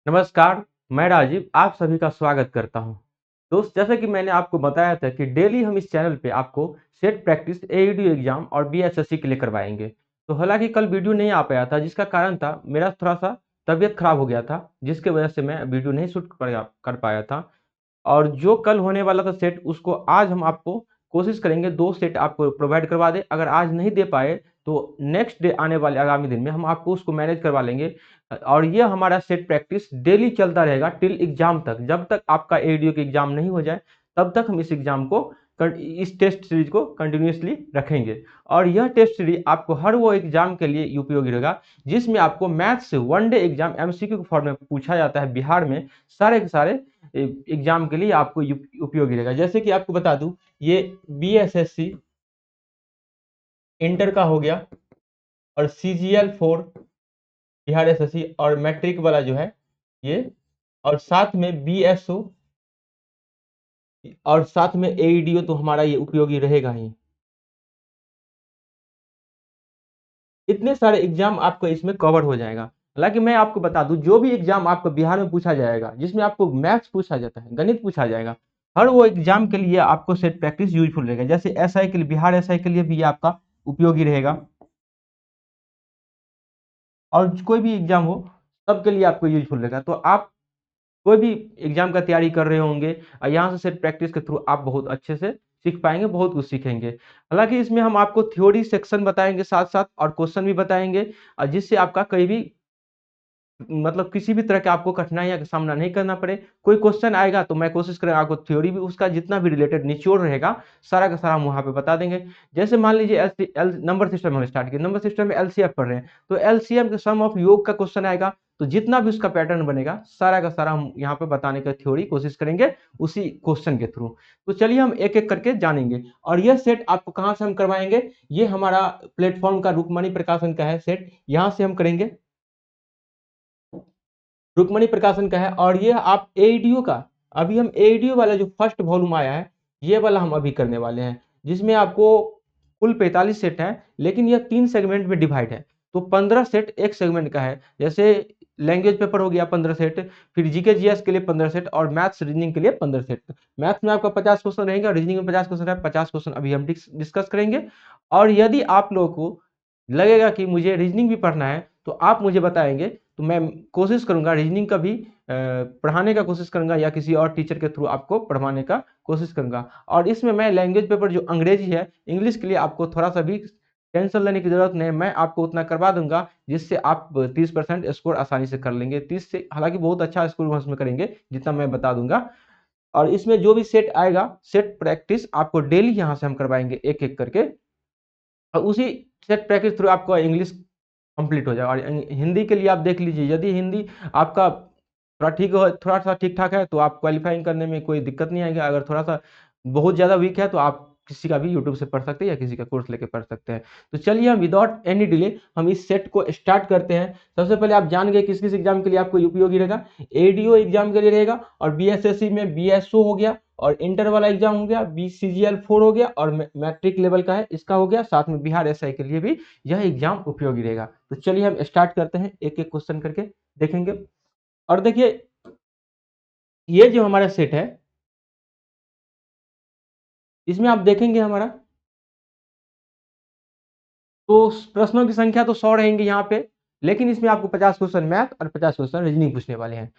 नमस्कार, मैं राजीव आप सभी का स्वागत करता हूं। दोस्त, जैसे कि मैंने आपको बताया था कि डेली हम इस चैनल पे आपको सेट प्रैक्टिस एईडी एग्जाम और बीएसएससी के लिए करवाएंगे। तो हालांकि कल वीडियो नहीं आ पाया था, जिसका कारण था मेरा थोड़ा सा तबीयत खराब हो गया था, जिसके वजह से मैं वीडियो नहीं शूट कर पाया था। और जो कल होने वाला था सेट, उसको आज हम आपको कोशिश करेंगे 2 सेट आपको प्रोवाइड करवा दें। अगर आज नहीं दे पाए तो नेक्स्ट डे आने वाले आगामी दिन में हम आपको उसको मैनेज करवा लेंगे। और ये हमारा सेट प्रैक्टिस डेली चलता रहेगा टिल एग्जाम तक। जब तक आपका एडीओ का एग्जाम नहीं हो जाए तब तक हम इस एग्जाम को इस टेस्ट सीरीज को कंटिन्यूसली रखेंगे। और यह टेस्ट सीरीज आपको हर वो एग्जाम के लिए उपयोगी रहेगा जिसमें आपको मैथ से वन डे एग्जाम एमसीक्यू के फॉर्म में पूछा जाता है बिहार में। सारे के सारे एग्जाम के लिए आपको उपयोगी रहेगा। जैसे कि आपको बता दूं, ये बीएसएससी इंटर का हो गया, और सीजीएल 4 बिहार एसएससी और मैट्रिक वाला जो है ये, और साथ में बीएसओ और साथ में एईडीओ, तो हमारा ये उपयोगी रहेगा ही। इतने सारे एग्जाम आपको इसमें कवर हो जाएगा। हालांकि मैं आपको बता दूं, जो भी एग्जाम आपको बिहार में पूछा जाएगा, जिसमें आपको मैथ्स पूछा जाता है, गणित पूछा जाएगा, हर वो एग्जाम के लिए आपको सेट प्रैक्टिस यूजफुल रहेगा। जैसे एसआई के लिए, बिहार एसआई के लिए भी ये आपका उपयोगी रहेगा। और कोई भी एग्जाम हो सबके लिए आपको यूजफुल रहेगा। तो आप कोई भी एग्जाम का तैयारी कर रहे होंगे और यहाँ से सेट प्रैक्टिस के थ्रू आप बहुत अच्छे से सीख पाएंगे, बहुत कुछ सीखेंगे। हालांकि इसमें हम आपको थ्योरी सेक्शन बताएंगे साथ साथ, और क्वेश्चन भी बताएंगे, और जिससे आपका कहीं भी मतलब किसी भी तरह के आपको कठिनाइयों का सामना नहीं करना पड़े। कोई क्वेश्चन आएगा तो मैं कोशिश करूंगा आपको थ्योरी भी उसका जितना भी रिलेटेड निचोड़ रहेगा सारा का सारा हम वहां पे बता देंगे। जैसे मान लीजिए नंबर सिस्टम हम स्टार्ट किए, नंबर सिस्टम में एलसीएम पढ़ रहे हैं, तो एलसीएम के सम ऑफ योग का क्वेश्चन आएगा। तो जितना भी उसका पैटर्न बनेगा सारा का सारा हम यहाँ पे बताने का थ्योरी कोशिश करेंगे उसी क्वेश्चन के थ्रू। तो चलिए हम एक एक करके जानेंगे। और यह सेट आपको कहाँ से हम करवाएंगे, ये हमारा प्लेटफॉर्म का रुक्मणी प्रकाशन का है सेट, यहाँ से हम करेंगे। रुक्मणी प्रकाशन का है। और ये आप एईडीओ का, अभी हम एईडीओ वाला जो फर्स्ट वॉल्यूम आया है ये वाला हम अभी करने वाले हैं, जिसमें आपको कुल 45 सेट है, लेकिन यह 3 सेगमेंट में डिवाइड है। तो 15 सेट एक सेगमेंट का है। जैसे लैंग्वेज पेपर हो गया 15 सेट, फिर जीके जीएस के लिए 15 सेट, और मैथ्स रीजनिंग के लिए 15 सेट। मैथ्स में आपका 50 क्वेश्चन रहेंगे, और रीजनिंग में 50 क्वेश्चन है। 50 क्वेश्चन अभी हम डिस्कस करेंगे। और यदि आप लोगों को लगेगा कि मुझे रीजनिंग भी पढ़ना है तो आप मुझे बताएंगे, तो मैं कोशिश करूंगा रीजनिंग का भी पढ़ाने का कोशिश करूंगा, या किसी और टीचर के थ्रू आपको पढ़वाने का कोशिश करूंगा। और इसमें मैं लैंग्वेज पेपर जो अंग्रेजी है, इंग्लिश के लिए आपको थोड़ा सा भी टेंशन लेने की जरूरत नहीं, मैं आपको उतना करवा दूंगा जिससे आप 30% स्कोर आसानी से कर लेंगे। 30 से हालांकि बहुत अच्छा स्कोर उसमें करेंगे जितना मैं बता दूंगा। और इसमें जो भी सेट आएगा, सेट प्रैक्टिस आपको डेली यहाँ से हम करवाएंगे एक एक करके। और उसी सेट प्रैक्टिस थ्रू आपका इंग्लिश कंप्लीट हो जाएगा। और हिंदी के लिए आप देख लीजिए, यदि हिंदी आपका थोड़ा ठीक हो, थोड़ा सा ठीक ठाक है, तो आप क्वालिफाइंग करने में कोई दिक्कत नहीं आएगी। अगर थोड़ा सा बहुत ज़्यादा वीक है तो आप किसी का भी यूट्यूब से पढ़ सकते हैं या किसी का कोर्स लेके पढ़ सकते हैं। तो चलिए हम विदाउट एनी डिले हम इस सेट को स्टार्ट करते हैं। सबसे पहले आप जान गए किस किस एग्जाम के लिए आपको उपयोगी रहेगा। एडीओ एग्जाम के लिए रहेगा, और बीएसएससी में बीएसओ हो गया, और इंटर वाला एग्जाम हो गया, बीसीजीएल 4 हो गया, और मैट्रिक लेवल का है इसका हो गया, साथ में बिहार एसआई के लिए भी यह एग्जाम उपयोगी रहेगा। तो चलिए हम स्टार्ट करते हैं, एक एक क्वेश्चन करके देखेंगे। और देखिए, ये जो हमारा सेट है इसमें आप देखेंगे हमारा तो प्रश्नों की संख्या तो 100 रहेंगे यहाँ पे, लेकिन इसमें आपको 50 क्वेश्चन मैथ और 50 क्वेश्चन रीजनिंग पूछने वाले हैं।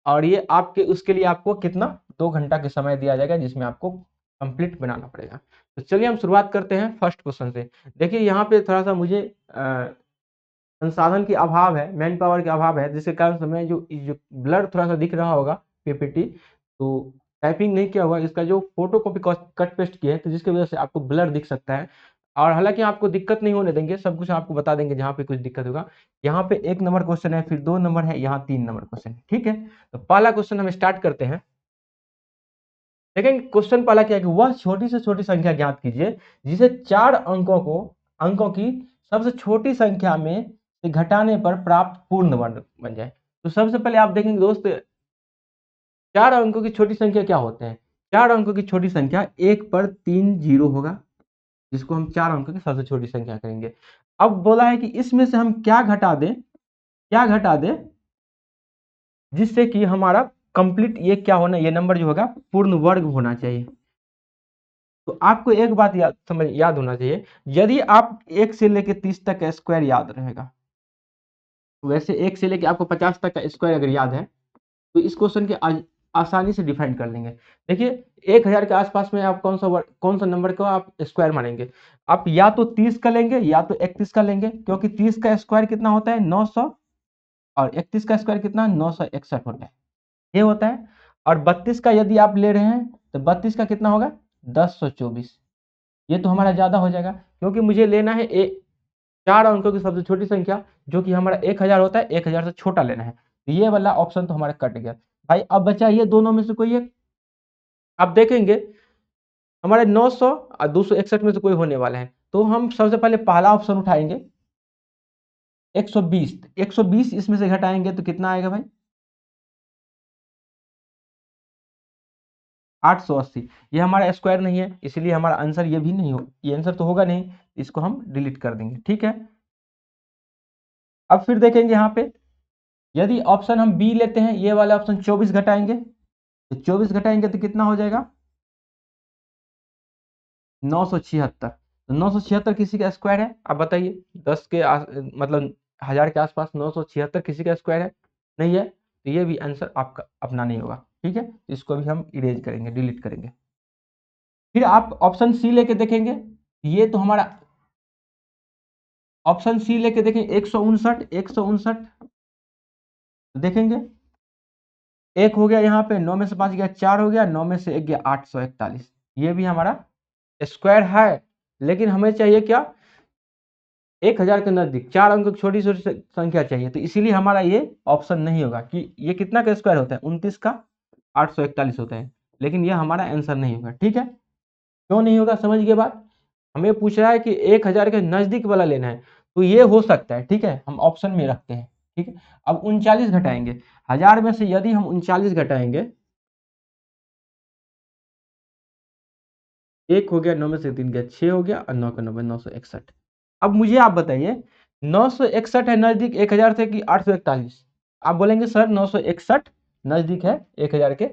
और ये आपके उसके लिए आपको कितना 2 घंटा के समय दिया जाएगा, जिसमें आपको कंप्लीट बनाना पड़ेगा। तो चलिए हम शुरुआत करते हैं फर्स्ट क्वेश्चन से। देखिए यहाँ पे थोड़ा सा मुझे संसाधन की अभाव है, मैन पावर के अभाव है, जिसके कारण से मैं जो ब्लर थोड़ा सा दिख रहा होगा पीपीटी, तो टाइपिंग नहीं किया हुआ, इसका जो फोटो कॉपी कट पेस्ट किया है, तो जिसकी वजह से आपको ब्लर दिख सकता है। और हालांकि आपको दिक्कत नहीं होने देंगे, सब कुछ आपको बता देंगे जहाँ पे कुछ दिक्कत होगा। यहाँ पे 1 नंबर क्वेश्चन है, फिर 2 नंबर है, यहाँ 3 नंबर क्वेश्चन है, ठीक है। तो पहला क्वेश्चन हम स्टार्ट करते हैं। देखेंगे क्वेश्चन पहला क्या है कि वह छोटी से छोटी संख्या ज्ञात कीजिए जिसे 4 अंकों की सबसे छोटी संख्या में से घटाने पर प्राप्त पूर्ण वर्ण बन जाए। तो सबसे पहले आप देखेंगे दोस्त, 4 अंकों की छोटी संख्या क्या होते हैं। 4 अंकों की छोटी संख्या 1 पर 3 0 होगा, जिसको हम 4 अंकों की सबसे छोटी संख्या करेंगे। अब बोला है कि इसमें से हम क्या घटा दें, क्या घटा दें, जिससे कि हमारा कंप्लीट ये क्या होना, ये नंबर जो होगा पूर्ण वर्ग होना चाहिए। तो आपको एक बात याद होना चाहिए, यदि आप 1 से लेकर 30 तक का स्क्वायर याद रहेगा, वैसे 1 से लेकर आपको 50 तक का स्क्वायर अगर याद है तो इस क्वेश्चन के आसानी से डिफाइन कर लेंगे। देखिए 1000 के आसपास में आप कौन सा नंबर को आप स्क्वायर मानेंगे, आप या तो 30 का लेंगे या तो 31 का लेंगे, क्योंकि 30 का स्क्वायर कितना होता है 900, और 31 का स्क्वायर कितना 961 होता है, ये होता है। और 32 का यदि आप ले रहे हैं तो 32 का कितना होगा 1024, ये तो हमारा ज्यादा हो जाएगा, क्योंकि मुझे लेना है 4 अंकों की सबसे छोटी संख्या, जो कि हमारा 1000 होता है, 1000 से छोटा लेना है। तो ये वाला ऑप्शन तो हमारा कट गया भाई। अब बचा ये दोनों में से कोई एक, आप देखेंगे हमारे 900 और 261 में से कोई होने वाला है, तो हम सबसे पहले पहला ऑप्शन उठाएंगे 120। 120 इसमें से घटाएंगे तो कितना आएगा भाई 880। ये हमारा स्क्वायर नहीं है, इसलिए हमारा आंसर ये भी नहीं हो, ये आंसर तो होगा नहीं, इसको हम डिलीट कर देंगे, ठीक है। अब फिर देखेंगे यहाँ पे, यदि ऑप्शन हम बी लेते हैं, ये वाला ऑप्शन 24 घटाएंगे, तो 24 घटाएंगे तो कितना हो जाएगा 976। तो 976 किसी का स्क्वायर है, आप बताइए, 10 के मतलब 1000 के आसपास 976 किसी का स्क्वायर है, नहीं है, तो ये भी आंसर आपका अपना नहीं होगा, ठीक है। तो इसको भी हम इरेज करेंगे, डिलीट करेंगे। फिर आप ऑप्शन सी लेके देखेंगे, ये तो हमारा ऑप्शन सी लेके देखें 159, 159 देखेंगे, एक हो गया यहाँ पे, 9 में से 5 गया 4 हो गया, 9 में से 1 गया 841, ये भी हमारा स्क्वायर है। लेकिन हमें चाहिए क्या 1000 के नजदीक 4 अंक की छोटी छोटी संख्या चाहिए, तो इसीलिए हमारा ये ऑप्शन नहीं होगा कि ये कितना का स्क्वायर होता है 29 का 841 होता है, लेकिन ये हमारा आंसर नहीं होगा, ठीक है। क्यों नहीं होगा समझ गए बात, हमें पूछ रहा है कि 1000 के नजदीक वाला लेना है, तो ये हो सकता है, ठीक है, हम ऑप्शन में रखते हैं, ठीक है। अब 39 घटाएंगे, 1000 में से यदि हम 39 घटाएंगे, एक हो गया, 9 में से 3 गया 6 हो गया, और 9 का 9 961। अब मुझे आप बताइए 961 है नजदीक 1000 से कि 841, आप बोलेंगे सर 961 नजदीक है 1000 के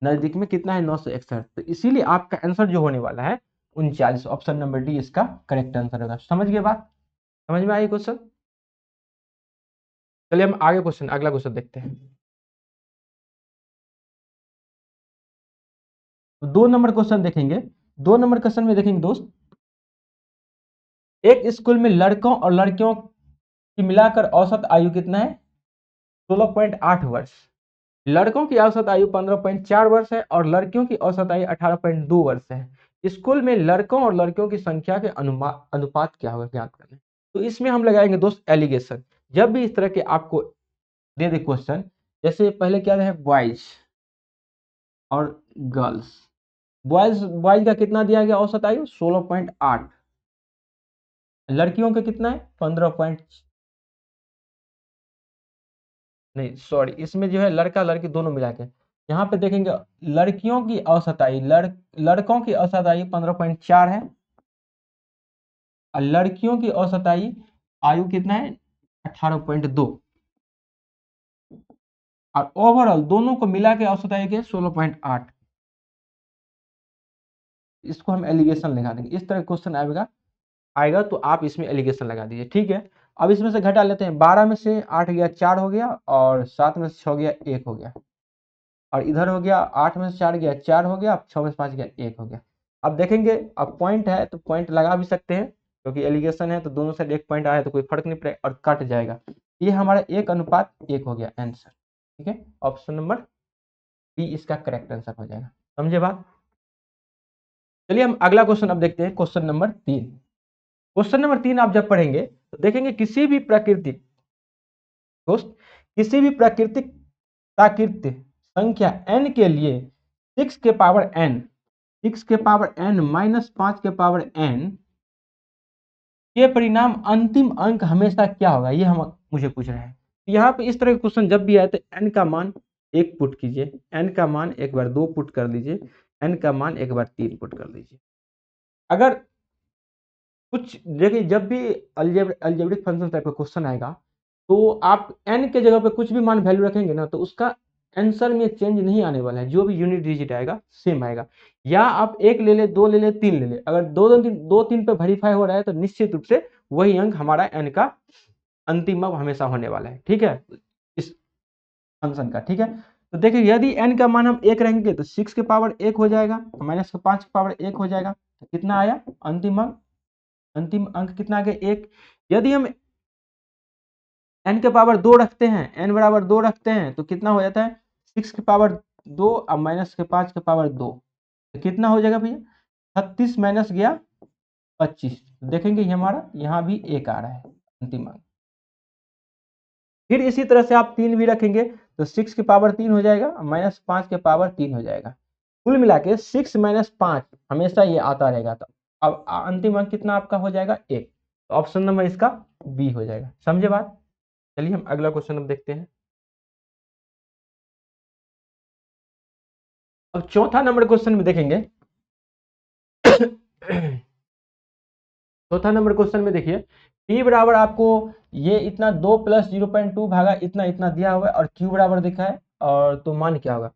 नजदीक में कितना है 961, तो इसीलिए आपका आंसर जो होने वाला है 39, ऑप्शन नंबर डी इसका करेक्ट आंसर होगा। समझ गए बात, समझ में आई क्वेश्चन। चलिए हम आगे क्वेश्चन, अगला क्वेश्चन देखते हैं। 2 नंबर क्वेश्चन देखेंगे, 2 नंबर क्वेश्चन में देखेंगे दोस्त, एक स्कूल में लड़कों और लड़कियों की मिलाकर औसत आयु कितना है 16.8 वर्ष, लड़कों की औसत आयु 15.4 वर्ष है और लड़कियों की औसत आयु 18.2 वर्ष है। स्कूल में लड़कों और लड़कियों की संख्या के अनुपात क्या होगा ज्ञात करना है। तो इसमें हम लगाएंगे दोस्त एलिगेशन। जब भी इस तरह के आपको दे दे क्वेश्चन, जैसे पहले क्या है बॉयज और गर्ल्स, बॉयज बॉयज का कितना दिया गया औसत आयु 16.8, लड़कियों का कितना है 15 पॉइंट, नहीं सॉरी, इसमें जो है लड़का लड़की दोनों मिला के, यहाँ पे देखेंगे लड़कियों की औसत आयु लड़कों की औसत आयु 15.4 है, और लड़कियों की औसत आयु आयु कितना है 18.2, और ओवरऑल दोनों को मिला के औसत आयु क्या 16.8। इसको हम एलिगेशन लगा देंगे, इस तरह क्वेश्चन आएगा आएगा तो आप इसमें एलिगेशन लगा दीजिए, ठीक है। अब इसमें से घटा लेते हैं, 12 में से 8 गया 4 हो गया, और 7 में से 6 गया 1 हो गया, और इधर हो गया 8 में से 4 गया 4 हो गया, 6 में से 5 गया 1 हो गया। अब देखेंगे, अब पॉइंट है तो पॉइंट लगा भी सकते हैं, क्योंकि एलिगेशन है तो दोनों साइड एक पॉइंट आया तो कोई फर्क नहीं पड़ेगा और कट जाएगा। ये हमारा 1:1 हो गया आंसर, ठीक है। ऑप्शन नंबर बी इसका करेक्ट आंसर हो जाएगा, समझे बात। चलिए हम अगला क्वेश्चन अब देखते हैं, क्वेश्चन नंबर 3। क्वेश्चन नंबर 3 आप जब पढ़ेंगे तो देखेंगे किसी भी प्राकृतिक दोस्त, किसी भी प्राकृतिक संख्या n के लिए 6 के पावर n, 6 के पावर n माइनस 5 के पावर n के परिणाम अंतिम अंक हमेशा क्या होगा, ये हम मुझे पूछ रहे हैं। यहाँ पे इस तरह के क्वेश्चन जब भी आए तो n का मान 1 पुट कीजिए, n का मान एक बार 2 पुट कर लीजिए, n का मान एक बार 3 पुट कर लीजिए। अगर कुछ देखिए जब भी अलजेब्रिक फंक्शन टाइप का क्वेश्चन आएगा तो आप n के जगह पे कुछ भी मान वैल्यू रखेंगे ना, तो उसका आंसर में चेंज नहीं आने वाला है, जो भी यूनिट डिजिट आएगा सेम आएगा। या आप 1 ले ले, 2 ले ले, 3 ले ले, अगर 2 3 पे वेरीफाई हो रहा है तो निश्चित रूप से वही अंक हमारा n का अंतिम अब हमेशा होने वाला है, ठीक है, इस फंक्शन का, ठीक है। तो देखिए यदि n का मान हम 1 रखेंगे तो 6 के पावर 1 हो जाएगा, -5 के पावर 1 हो जाएगा, तो कितना आया अंतिम अंक? अंतिम अंक कितना आ गया 1। यदि हम n के पावर 2 रखते हैं, n बराबर 2 रखते हैं तो कितना हो जाता है 6 के पावर 2 अब -5 के पावर 2, तो कितना हो जाएगा भैया 36 माइनस गया 25। देखेंगे हमारा यहाँ भी 1 आ रहा है अंतिम अंक। फिर इसी तरह से आप 3 भी रखेंगे तो 6 के पावर 3 हो जाएगा, -5 के पावर 3 हो जाएगा। कुल मिला के 6 - 5 हमेशा ये आता रहेगा। तो अब अंतिम अंक कितना आपका हो जाएगा 1। तो ऑप्शन नंबर इसका बी हो जाएगा। समझे बात? चलिए हम अगला क्वेश्चन अब देखते हैं। अब चौथा नंबर क्वेश्चन में देखेंगे। चौथा नंबर क्वेश्चन में देखिए p बराबर आपको ये इतना 2 + 0.2 भागा इतना इतना दिया हुआ है और q बराबर देखा है, और तो मान क्या होगा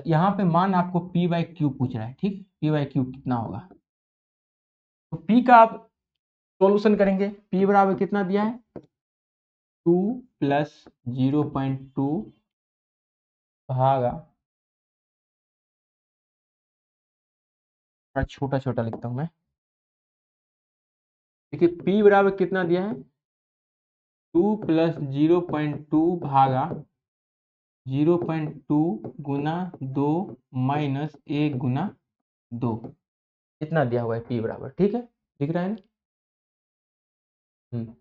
यहाँ पे मान आपको p/q पूछ रहा है, ठीक, p/q कितना होगा। तो p का आप सॉल्यूशन करेंगे, p बराबर कितना दिया है 2 + 0.2 भागा, छोटा छोटा लिखता हूं मैं, देखिए p बराबर कितना दिया है 2 + 0.2 भागा 0.2 गुना 2 माइनस 1 गुना 2, इतना दिया हुआ है p बराबर, ठीक है, दिख रहा है ना?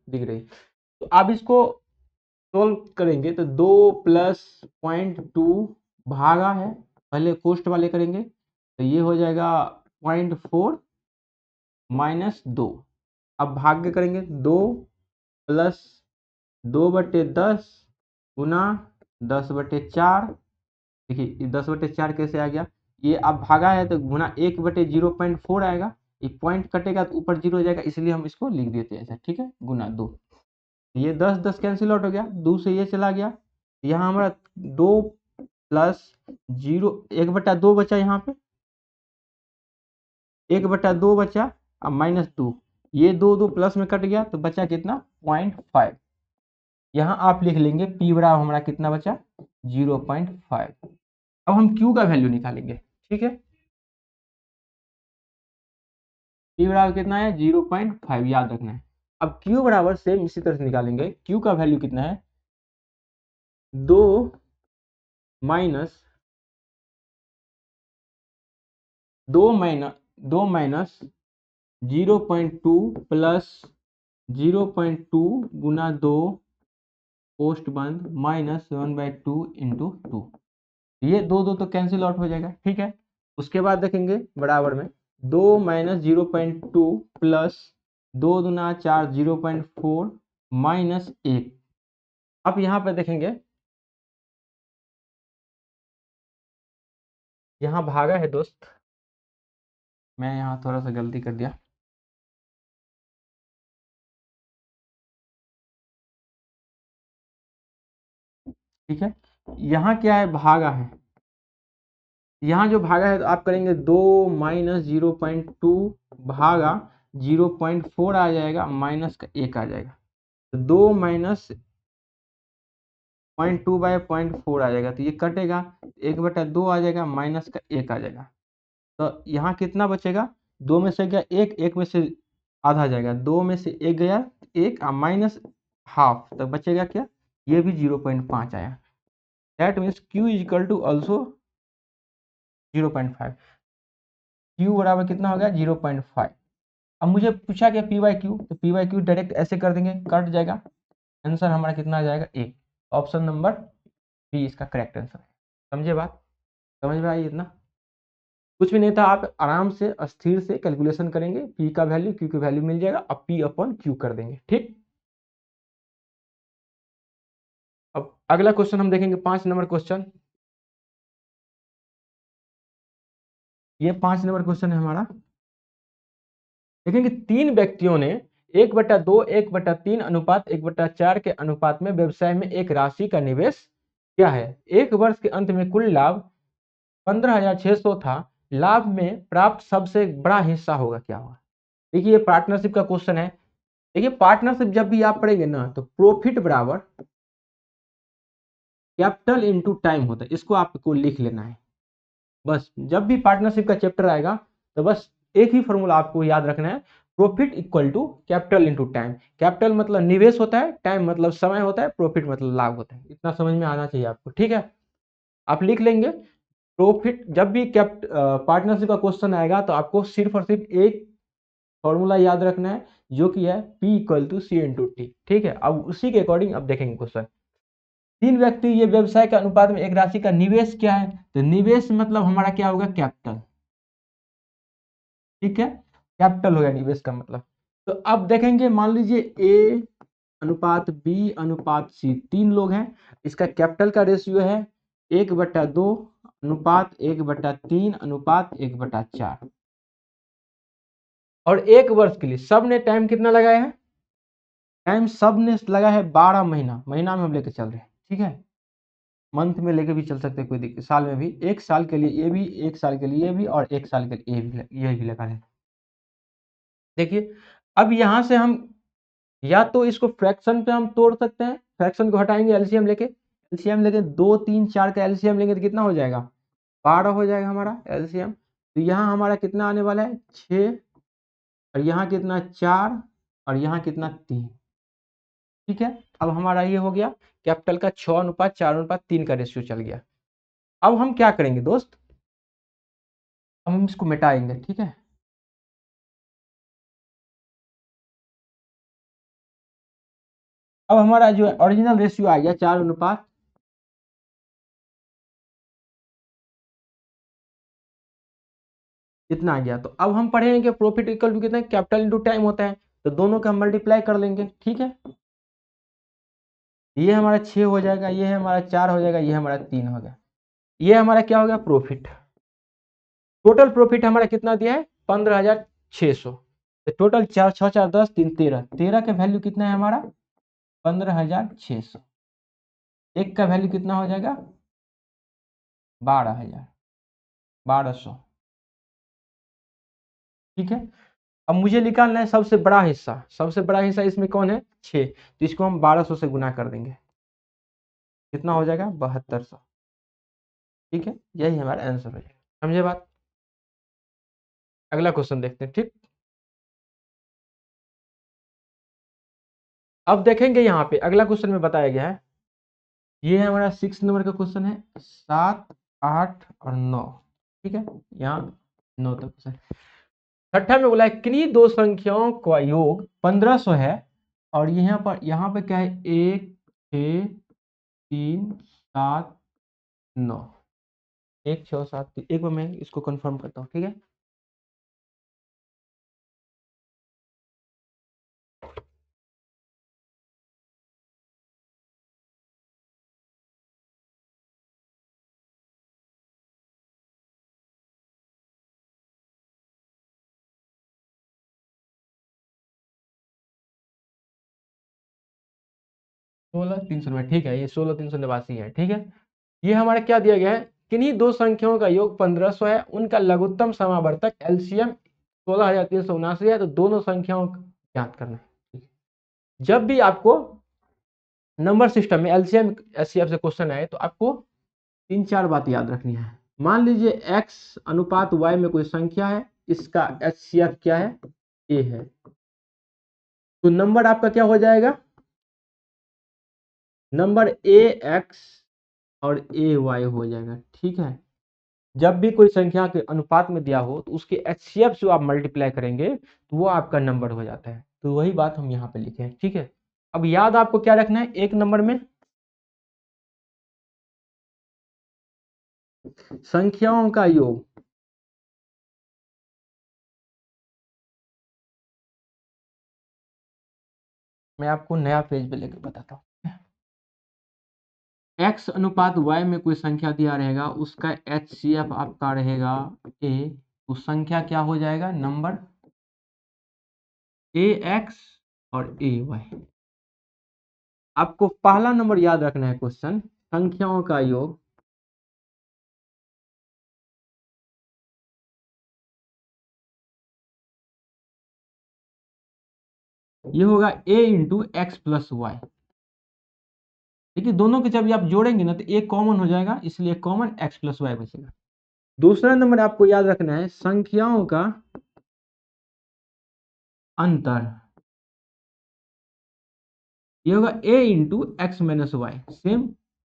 दिख रही। तो आप इसको सोल्व करेंगे तो 2 + 0.2 भागा है, पहले कोष्ट वाले करेंगे तो ये हो जाएगा 0.4 माइनस 2। अब भाग्य करेंगे 2 + 2/10 गुना 10/4। देखिए 10/4 कैसे आ गया, ये अब भागा है तो गुना 1/0.4 आएगा, ये पॉइंट कटेगा तो ऊपर 0 हो जाएगा, इसलिए हम इसको लिख देते हैं ऐसा, ठीक है, गुना 2। ये 10 10 कैंसिल आउट हो गया, 2 से ये चला गया, यहाँ हमारा 2 + 0 1/2 बचा, यहाँ पे 1/2 बचा, अब -2, ये 2 2 प्लस में कट गया तो बचा कितना 0.5। यहाँ आप लिख लेंगे p बराबर हमारा कितना बचा 0.5। अब हम q का वैल्यू निकालेंगे, ठीक है, p बराबर कितना है 0.5 याद रखना है। अब q बराबर सेम इसी तरह से निकालेंगे, q का वैल्यू कितना है 2 माइनस 0.2 प्लस 0.2 गुना 2 पोस्ट बंद माइनस 1/2 इंटू 2, ये 2 2 तो कैंसिल आउट हो जाएगा, ठीक है। उसके बाद देखेंगे बराबर में 2 - 0.2 प्लस 2 दूना 4 0.4 माइनस 1। अब यहाँ पे देखेंगे यहाँ भागा है दोस्त, मैं यहाँ थोड़ा सा गलती कर दिया, ठीक है। यहाँ क्या है भागा है, यहाँ जो भागा है तो आप करेंगे 2 - 0.2 भागा 0.4 आ जाएगा, माइनस का 1 आ जाएगा, तो 2 माइनस 0.2/0.4 आ जाएगा, तो ये कटेगा 1/2 आ जाएगा, माइनस का 1 आ जाएगा। तो यहाँ कितना बचेगा 2 में से गया 1, 1 में से आधा जाएगा, 2 में से 1 गया 1 माइनस हाफ, तो बचेगा क्या, ये भी 0.5 आया। That means q = also 0.5, q बराबर कितना हो गया 0.5। अब मुझे पूछा गया p/q, तो p/q डायरेक्ट ऐसे कर देंगे, कट जाएगा, आंसर हमारा कितना आ जाएगा 1। ऑप्शन नंबर बी इसका करेक्ट आंसर है। समझे बात? समझ में आई इतना? कुछ भी नहीं था, आप आराम से स्थिर से कैलकुलेशन करेंगे, p का वैल्यू q की वैल्यू मिल जाएगा, अब p/q कर देंगे, ठीक। अब अगला क्वेश्चन हम देखेंगे 5 नंबर क्वेश्चन। ये 5 नंबर क्वेश्चन है हमारा। देखेंगे 3 व्यक्तियों ने 1/2, 1/3 अनुपात 1/4 के अनुपात में व्यवसाय में एक राशि का निवेश क्या है। एक वर्ष के अंत में कुल लाभ 15,600 था, लाभ में प्राप्त सबसे बड़ा हिस्सा होगा क्या होगा। देखिए ये पार्टनरशिप का क्वेश्चन है। देखिए पार्टनरशिप जब भी आप पढ़ेंगे ना तो प्रॉफिट बराबर कैपिटल इनटू टाइम होता है, इसको आपको लिख लेना है। बस जब भी पार्टनरशिप का चैप्टर आएगा तो बस एक ही फॉर्मूला आपको याद रखना है, profit equal to capital into time. Capital मतलब निवेश होता है, टाइम मतलब समय होता है, प्रॉफिट मतलब लाभ होता है। इतना समझ में आना चाहिए आपको, ठीक है। आप लिख लेंगे प्रॉफिट, जब भी पार्टनरशिप का क्वेश्चन आएगा तो आपको सिर्फ और सिर्फ एक फॉर्मूला याद रखना है, जो कि है P equal to C into T, ठीक है। अब उसी के अकॉर्डिंग अब देखेंगे क्वेश्चन। 3 व्यक्ति ये व्यवसाय के अनुपात में एक राशि का निवेश क्या है, तो निवेश मतलब हमारा क्या होगा, कैपिटल, ठीक है। कैपिटल हो गया निवेश का मतलब। तो अब देखेंगे, मान लीजिए A अनुपात B अनुपात C, 3 लोग हैं, इसका कैपिटल का रेशियो है 1/2 अनुपात 1/3 अनुपात 1/4। और एक वर्ष के लिए सब ने टाइम कितना लगाया है, टाइम सब ने लगा है 12 महीना, महीना में हम लेके चल रहे हैं, ठीक है। मंथ में लेके भी चल सकते हैं, कोई दिक्कत, साल में भी, एक साल के लिए ये भी, एक साल के लिए ये भी, और एक साल के लिए ये भी लगा है। देखिए अब यहां से हम या तो इसको फ्रैक्शन पे हम तोड़ सकते हैं, फ्रैक्शन को हटाएंगे, एलसीएम लेके 2 3 4 का एलसीएम लेंगे तो कितना हो जाएगा, 12 हो जाएगा हमारा एलसीएम। तो यहाँ हमारा कितना आने वाला है 6, और यहाँ कितना 4, और यहाँ कितना 3, ठीक है। अब हमारा ये हो गया कैपिटल का 6:4:3 का रेशियो चल गया। अब हम क्या करेंगे दोस्त, अब हम इसको मिटाएंगे, ठीक है। अब हमारा जो ओरिजिनल रेशियो आ गया 4:, कितना आ गया। तो अब हम पढ़ेंगे कि प्रॉफिट इक्वल टू कितना, कैपिटल इंटू टाइम होता है, तो दोनों का हम मल्टीप्लाई कर लेंगे, ठीक है। ये हमारा 6 हो जाएगा, ये हमारा 4 हो जाएगा, ये हमारा 3 हो गया। ये हमारा क्या हो गया, प्रॉफिट। टोटल प्रॉफिट हमारा कितना दिया है 15,600। तो टोटल 4 6 4 10 3 13, 13 का वैल्यू कितना है हमारा 15,600। एक का वैल्यू कितना हो जाएगा 12,000 ठीक है। अब मुझे निकालना है सबसे बड़ा हिस्सा, सबसे बड़ा हिस्सा इसमें कौन है 6, तो इसको हम 1200 से गुना कर देंगे, कितना हो जाएगा 7200, ठीक है। यही हमारा आंसर हो जाएगा, समझे बात। अगला क्वेश्चन देखते हैं, ठीक। अब देखेंगे यहाँ पे अगला क्वेश्चन में बताया गया है, ये हमारा 6 नंबर का क्वेश्चन है, 7 8 और 9, ठीक है। यहाँ 9 तक क्वेश्चन। छठा में बोला है किन्हीं दो संख्याओं का योग 1500 है, और यहाँ पे क्या है 1 6 3 7 9, 1 6 7 3, एक बार मैं इसको कंफर्म करता हूँ, ठीक है। सोलह 300, ठीक है, ये 16,389 है, ठीक है। ये हमारा क्या दिया गया है, किन्हीं दो संख्याओं का योग 1500 है, उनका लघुत्तम समावर्तक एलसीएम 16,379 है, तो दोनों संख्याओं का ज्ञात करना है, ठीक है। जब भी आपको नंबर सिस्टम में एलसीएम एचसीएफ से क्वेश्चन आए तो आपको 3 4 बात याद रखनी है। मान लीजिए x अनुपात y में कोई संख्या है, इसका एचसीएफ क्या है a है, तो नंबर आपका क्या हो जाएगा, नंबर ax और ay हो जाएगा, ठीक है। जब भी कोई संख्या के अनुपात में दिया हो तो उसके एचसीएफ से आप मल्टीप्लाई करेंगे तो वो आपका नंबर हो जाता है, तो वही बात हम यहाँ पे लिखे हैं, ठीक है। अब याद आपको क्या रखना है, एक नंबर में संख्याओं का योग, मैं आपको नया पेज पे लेकर बताता हूँ। x अनुपात y में कोई संख्या दिया रहेगा, उसका एचसीएफ आपका रहेगा a, तो संख्या क्या हो जाएगा, नंबर ax और ए वाई। आपको पहला नंबर याद रखना है, क्वेश्चन संख्याओं का योग ये होगा a into x plus y. देखिए दोनों के जब आप जोड़ेंगे ना तो एक कॉमन हो जाएगा, इसलिए कॉमन एक्स प्लस वाई बचेगा। दूसरा नंबर आपको याद रखना है संख्याओं का अंतर, ये होगा a into x minus y, same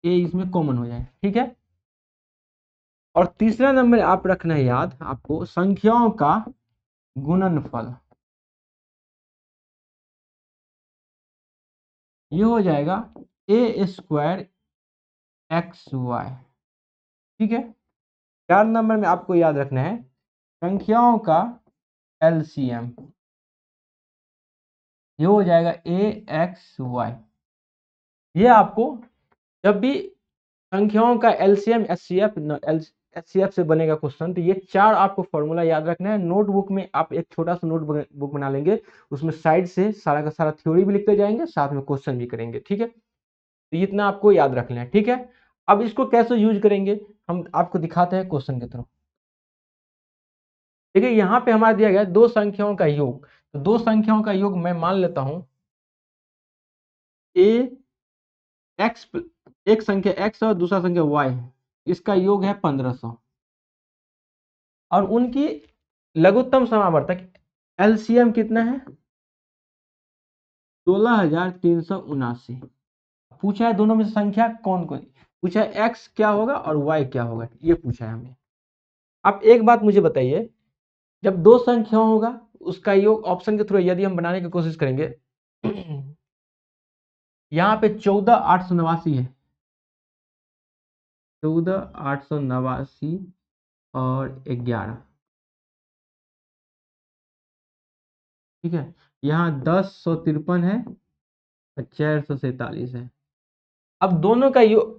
a इसमें कॉमन हो जाए, ठीक है। और तीसरा नंबर आप रखना है याद आपको संख्याओं का गुणनफल, ये हो जाएगा a स्क्वायर एक्स वाई, ठीक है। 4 नंबर में आपको याद रखना है संख्याओं का एलसीएम, ये हो जाएगा ए एक्स वाई। ये आपको जब भी संख्याओं का एलसीएम एचसीएफ से बनेगा क्वेश्चन, तो ये 4 आपको फॉर्मूला याद रखना है। नोटबुक में आप एक छोटा सा नोटबुक बना लेंगे, उसमें साइड से सारा का सारा थ्योरी भी लिखते जाएंगे, साथ में क्वेश्चन भी करेंगे, ठीक है। तो इतना आपको याद रखना है, ठीक है। अब इसको कैसे यूज करेंगे हम आपको दिखाते हैं क्वेश्चन के थ्रू। देखिए यहाँ पे हमारा दिया गया है दो संख्याओं का योग, तो दो संख्याओं का योग मैं मान लेता हूं ए एक्स, एक संख्या x और दूसरा संख्या y है, इसका योग है 1500 और उनकी लघुत्तम समावर्तक एलसीएम कितना है 16379। पूछा है दोनों में से संख्या कौन कौन, पूछा है x क्या होगा और y क्या होगा, ये पूछा है हमें। आप एक बात मुझे बताइए, जब दो संख्या होगा उसका योग ऑप्शन के थ्रू यदि हम बनाने की कोशिश करेंगे यहाँ पे 14889 है, 14889 और 11, ठीक है। यहाँ 1053 है और 447 है। अब दोनों का योग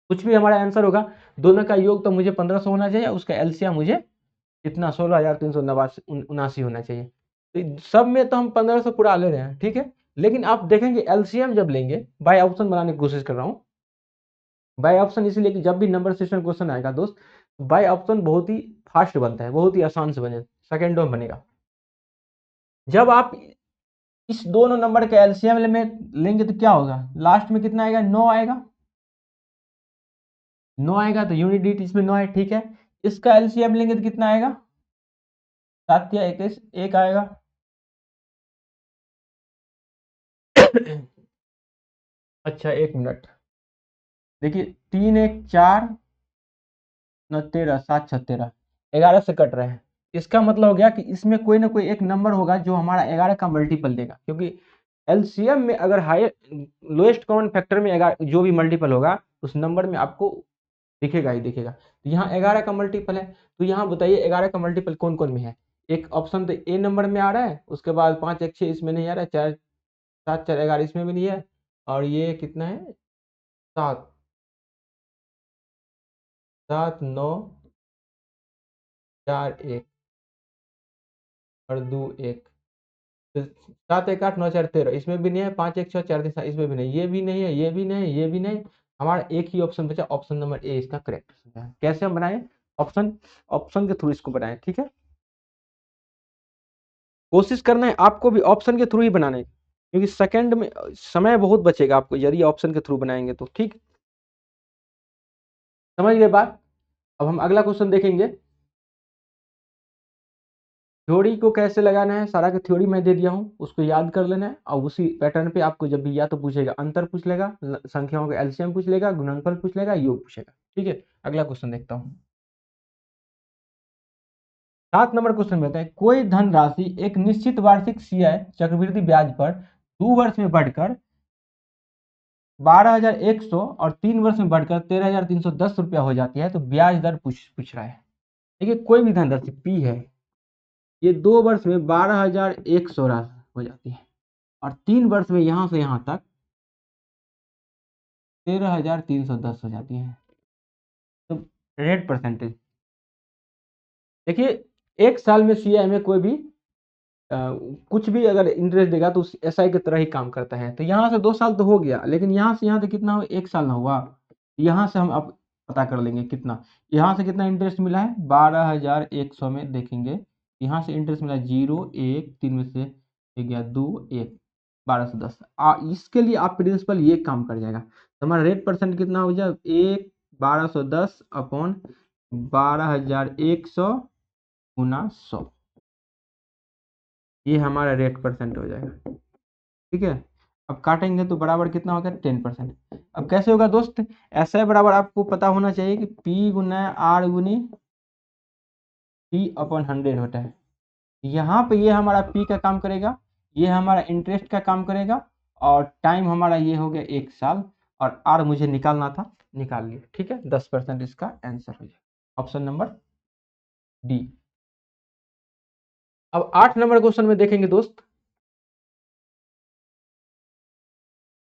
कुछ भी हमारा आंसर होगा, दोनों का योग तो मुझे 1500 होना चाहिए, उसका एलसीएम मुझे कितना 16379 होना चाहिए। तो सब में तो हम 1500 पूरा ले रहे हैं, ठीक है। लेकिन आप देखेंगे एलसीएम जब लेंगे, बाय ऑप्शन बनाने की कोशिश कर रहा हूँ, बाय ऑप्शन इसलिए कि जब भी नंबर सिस्टम क्वेश्चन आएगा दोस्त, बाय ऑप्शन बहुत ही फास्ट बनता है, बहुत ही आसान से बने, सेकेंडों में बनेगा। जब आप इस दोनों नंबर के एलसीएम में लेंगे तो क्या होगा, लास्ट में कितना आएगा 9 आएगा, 9 आएगा तो यूनिट डिजिट इसमें 9 है, ठीक है। इसका एलसीएम लेंगे तो कितना आएगा 7 या 21 एक आएगा अच्छा 1 मिनट, देखिए 3 1 4 9 13 7 6 13, 11 से कट रहे हैं। इसका मतलब हो गया कि इसमें कोई ना कोई एक नंबर होगा जो हमारा 11 का मल्टीपल देगा, क्योंकि एलसीएम में अगर हाई लोएस्ट कॉमन फैक्टर में 11 जो भी मल्टीपल होगा उस नंबर में आपको दिखेगा ही दिखेगा। तो यहाँ 11 का मल्टीपल है, तो यहाँ बताइए 11 का मल्टीपल कौन कौन में है। एक ऑप्शन तो ए नंबर में आ रहा है, उसके बाद 5 1 6 इसमें नहीं आ रहा है, 4 7 4 11 इसमें भी नहीं है, और ये कितना है 7 7 9 4 1 और 2 1, तो 7 1 8 9 4 13 इसमें भी नहीं है, 5 1 6 4 3 7 इसमें भी नहीं, ये भी नहीं है, ये भी नहीं, ये भी नहीं। हमारा एक ही ऑप्शन बचा, ऑप्शन नंबर ए इसका करेक्ट है। कैसे हम बनाए, ऑप्शन ऑप्शन के थ्रू इसको बनाए, ठीक है। कोशिश करना है आपको भी ऑप्शन के थ्रू ही बनाने, क्योंकि सेकंड में समय बहुत बचेगा आपको यदि ऑप्शन के थ्रू बनाएंगे तो, ठीक समझ गए बात। अब हम अगला क्वेश्चन देखेंगे, थ्योरी को कैसे लगाना है, सारा का थ्योरी मैं दे दिया हूँ, उसको याद कर लेना है और उसी पैटर्न पे आपको जब भी या तो पूछेगा अंतर पूछ लेगा, संख्याओं का एलसीएम पूछ लेगा, गुणनफल पूछ लेगा, योग पूछेगा, ठीक है। अगला क्वेश्चन देखता हूँ, 7 नंबर क्वेश्चन में होता है कोई धनराशि एक निश्चित वार्षिक सीआई चक्रवृद्धि ब्याज पर 2 वर्ष में बढ़कर 12,100 और 3 वर्ष में बढ़कर 13,310 रुपया हो जाती है, तो ब्याज दर पूछ रहा है। देखिए कोई भी धनराशि पी है, ये 2 वर्ष में 12,100 हो जाती है और 3 वर्ष में यहां से यहां तक 13,310 हो जाती है। तो रेट परसेंटेज देखिए, एक साल में सीआई में कोई भी कुछ भी अगर इंटरेस्ट देगा तो एसआई की तरह ही काम करता है। तो यहाँ से 2 साल तो हो गया, लेकिन यहाँ से यहाँ तक कितना हुआ, 1 साल ना हुआ। यहाँ से हम अब पता कर लेंगे कितना, यहाँ से कितना इंटरेस्ट मिला है, 12,100 में देखेंगे। यहाँ से इंटरेस्ट मिला 0 1 3 में से 1 गया 2 1, 1210। इसके लिए आप प्रिंसिपल ये काम कर जाएगा, तो हमारा रेट परसेंट कितना हो जाए, 1 1210 अपॉन 12,100 गुना 100, ये हमारा रेट परसेंट हो जाएगा। ठीक है, अब काटेंगे तो बराबर कितना होगा, 10%। अब कैसे होगा दोस्त, ऐसा बराबर आपको पता होना चाहिए कि P गुना R गुनी P अपॉन 100 होता है। यहाँ पे ये हमारा P का काम करेगा, ये हमारा इंटरेस्ट का काम करेगा, और टाइम हमारा ये हो गया 1 साल, और R मुझे निकालना था, निकाल लिया। ठीक है, 10% इसका आंसर हो जाएगा, ऑप्शन नंबर डी। अब 8 नंबर क्वेश्चन में देखेंगे दोस्त।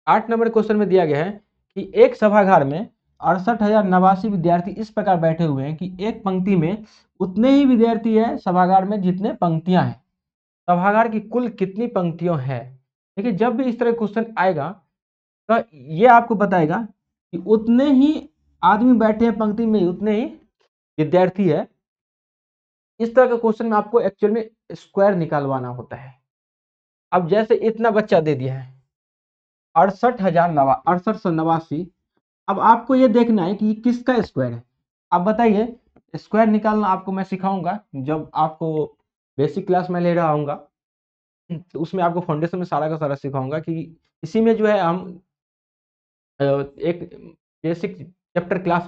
8 नंबर क्वेश्चन में दिया गया है कि एक सभागार में 68,089 विद्यार्थी इस प्रकार बैठे हुए हैं कि एक पंक्ति में उतने ही विद्यार्थी है सभागार में जितने पंक्तियां हैं। सभागार की कुल कितनी पंक्तियां हैं। देखिए, जब भी इस तरह क्वेश्चन आएगा तो ये आपको बताएगा कि उतने ही आदमी बैठे हैं पंक्ति में, उतने ही विद्यार्थी है। इस तरह का क्वेश्चन में आपको एक्चुअल में स्क्वायर निकालवाना होता है। अब जैसे इतना बच्चा दे दिया है 68,989, अब आपको ये देखना है कि ये किसका स्क्वायर है। अब बताइए, स्क्वायर निकालना आपको मैं सिखाऊंगा जब आपको बेसिक क्लास में ले रहा हूँगा, तो उसमें आपको फाउंडेशन में सारा का सारा सिखाऊंगा कि इसी में जो है हम एक basic chapter class,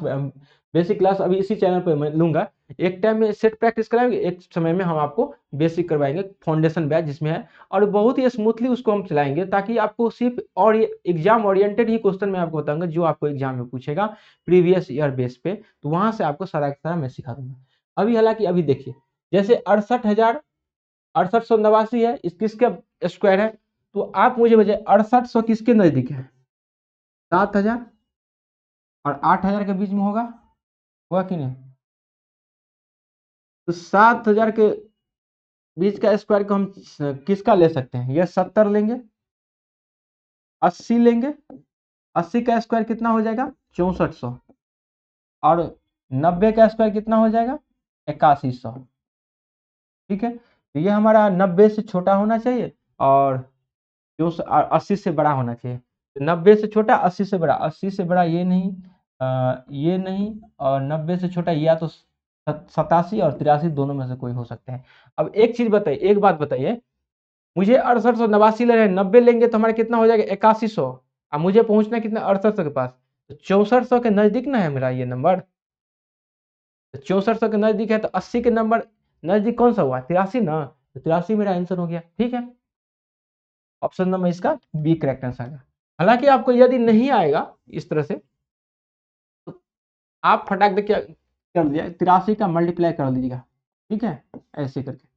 basic class अभी इसी चैनल पर मैं लूंगा। एक टाइम में सेट प्रैक्टिस कराएंगे, एक समय में हम आपको बेसिक करवाएंगे, फाउंडेशन बैच जिसमें है, और बहुत ही स्मूथली उसको हम चलाएंगे, ताकि आपको सिर्फ और एग्जाम ओरिएंटेड ही क्वेश्चन मैं आपको बताऊंगा जो आपको एग्जाम में पूछेगा प्रीवियस ईयर बेस पे, तो वहां से आपको सारा का सारा मैं सिखा दूंगा। अभी हालांकि अभी देखिए, जैसे 68,689 है, इस किसके स्क्वायर है, तो आप मुझे बताइए 6800 किसके नजदीक है, 7,000 और 8,000 के बीच में होगा, हुआ कि नहीं। तो 7,000 के बीच का स्क्वायर को हम किसका ले सकते हैं, यह 70 लेंगे, 80 लेंगे, 80 का स्क्वायर कितना हो जाएगा, 6400, और 90 का स्क्वायर कितना हो जाएगा, 8100। ठीक है, तो ये हमारा 90 से छोटा होना चाहिए और जो 80 से बड़ा होना चाहिए। 90 से छोटा, 80 से बड़ा, 80 से बड़ा ये नहीं, ये नहीं, और 90 से छोटा या तो 87 और 83 दोनों में से कोई हो सकते हैं। अब एक चीज बताइए, एक बात बताइए, मुझे 6889 ले रहे हैं, 90 लेंगे तो हमारा कितना हो जाएगा, 8100, अब मुझे पहुंचना कितना, 6800 के पास, तो 6400 के नजदीक ना है मेरा ये नंबर, तो 6400 के नजदीक है, तो 80 के नंबर नजदीक कौन सा हुआ, 83 ना, तो 83 मेरा आंसर हो गया। ठीक है, ऑप्शन नंबर इसका बी करेक्ट आंसर है। हालांकि आपको यदि नहीं आएगा इस तरह से, तो आप फटाक दे क्या कर दिया, 83 का मल्टीप्लाई कर लीजिएगा। ठीक है, ऐसे करके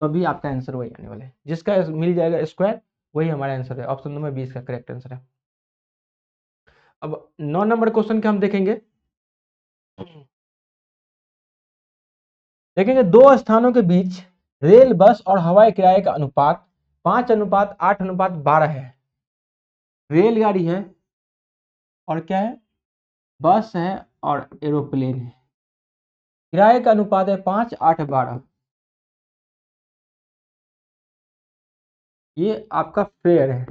तो भी आपका आंसर वही आने वाला है, जिसका मिल जाएगा स्क्वायर वही हमारा आंसर है। ऑप्शन नंबर 20 का करेक्ट आंसर है। अब 9 नंबर क्वेश्चन के हम देखेंगे। देखेंगे, दो स्थानों के बीच रेल, बस और हवाई किराए का अनुपात 5:8:12 है। रेलगाड़ी है और क्या है, बस है और एरोप्लेन है। किराए का अनुपात है 5:8:12। ये आपका फेयर है।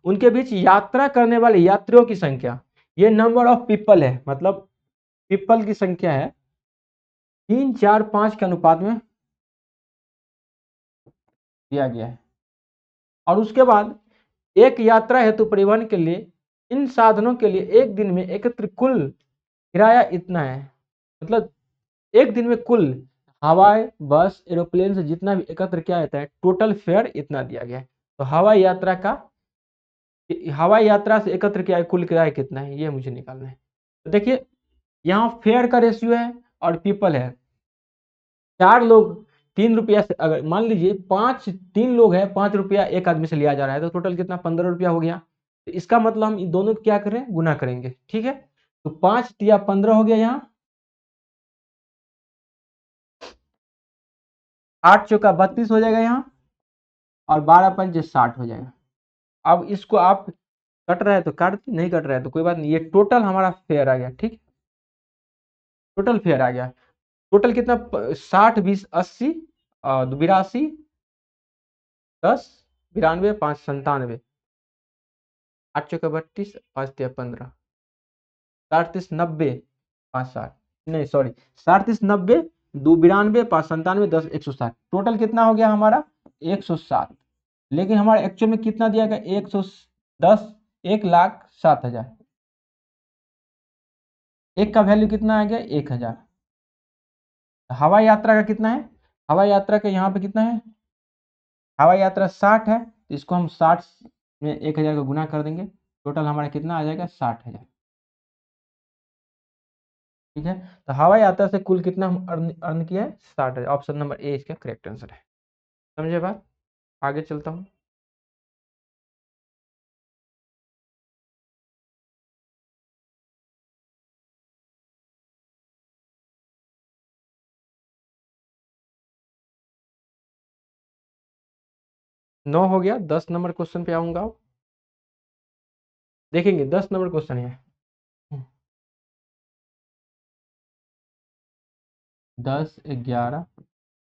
उनके बीच यात्रा करने वाले यात्रियों की संख्या, ये नंबर ऑफ पीपल है, मतलब पीपल की संख्या है 3 4 5 के अनुपात में दिया गया है। और उसके बाद एक यात्रा हेतु परिवहन के लिए इन साधनों के लिए एक दिन में एकत्र कुल किराया इतना है। मतलब एक दिन में कुल हवाई, बस, एरोप्लेन से जितना भी एकत्र किया जाता है, टोटल फेयर इतना दिया गया है। तो हवाई यात्रा से एकत्र किया कुल किराया कितना है, ये मुझे निकालना है। तो देखिए, यहाँ फेयर का रेशियो है और पीपल है। 4 लोग 3 रुपया से, अगर मान लीजिए 3 लोग हैं, 5 रुपया एक आदमी से लिया जा रहा है, तो टोटल कितना, 15 रुपया हो गया। तो इसका मतलब हम इन दोनों को क्या करें, गुना करेंगे। ठीक है, तो 5 या 15 हो गया यहाँ, 8 चौका 32 हो जाएगा यहाँ, और 12 पंजे 60 हो जाएगा। अब इसको आप कट रहा है तो काट, नहीं कट रहा है तो कोई बात नहीं। ये टोटल हमारा फेयर आ गया, ठीक, टोटल फेयर आ गया। टोटल कितना, 60 20 80 82 10 92 5 97, 8 चौका 32 5 तिया 15, 60 30 90 5 60, नहीं सॉरी 60 30 90 2 92 5 97 10 160, टोटल कितना हो गया हमारा 107। लेकिन हमारा एक्चुअल में कितना दिया गया 110, 1,07,000। एक का वैल्यू कितना आ गया 1000। हवाई यात्रा का कितना है, हवाई यात्रा का यहाँ पे कितना है, हवाई यात्रा 60 है, तो इसको हम 60 में 1000 को गुना कर देंगे, टोटल हमारा कितना आ जाएगा 60,000। ठीक है, तो हवाई यात्रा से कुल कितना हम अर्न किया है 60,000। ऑप्शन नंबर ए इसका करेक्ट आंसर है। समझे बात, आगे चलता हूँ। नौ हो गया, 10 नंबर क्वेश्चन पे आऊंगा। देखेंगे 10 नंबर क्वेश्चन है। 10 11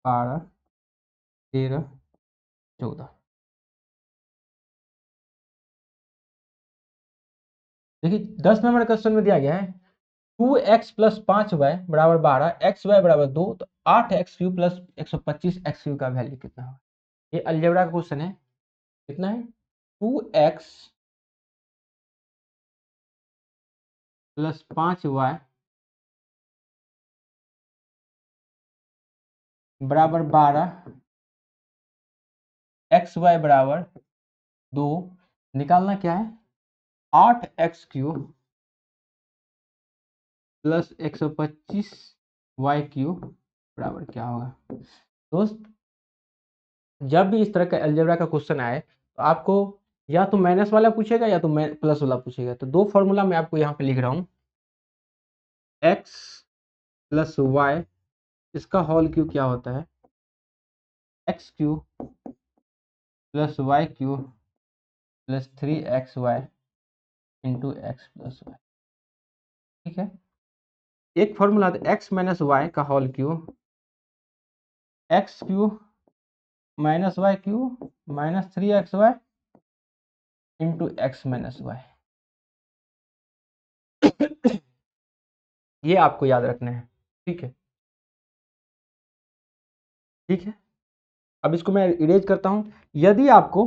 12 13 14, देखिए 10 नंबर क्वेश्चन में दिया गया है 2x प्लस 5y बराबर 12, एक्स वाई बराबर 2, तो 8x Q plus 125 x Q का वैल्यू कितना होगा। ये अलजेब्रा का क्वेश्चन है। कितना है 2x प्लस 5y बराबर 12, एक्स वाई बराबर 2, निकालना क्या है 8x Q plus 125 Y Q बराबर क्या होगा। दोस्त, जब भी इस तरह का अलजेब्रा का क्वेश्चन आए तो आपको या तो माइनस वाला पूछेगा या तो प्लस वाला पूछेगा। तो दो फॉर्मूला मैं आपको यहाँ पे लिख रहा हूँ, x प्लस वाई, इसका होल क्यू क्या होता है x cube plus y cube plus 3xy into x plus y. ठीक है, एक फॉर्मूला था एक्स माइनस वाई का whole cube, x cube minus y cube minus 3xy into x minus y. ये आपको याद रखना है, ठीक है। ठीक है, अब इसको मैं इरेज करता हूं। यदि आपको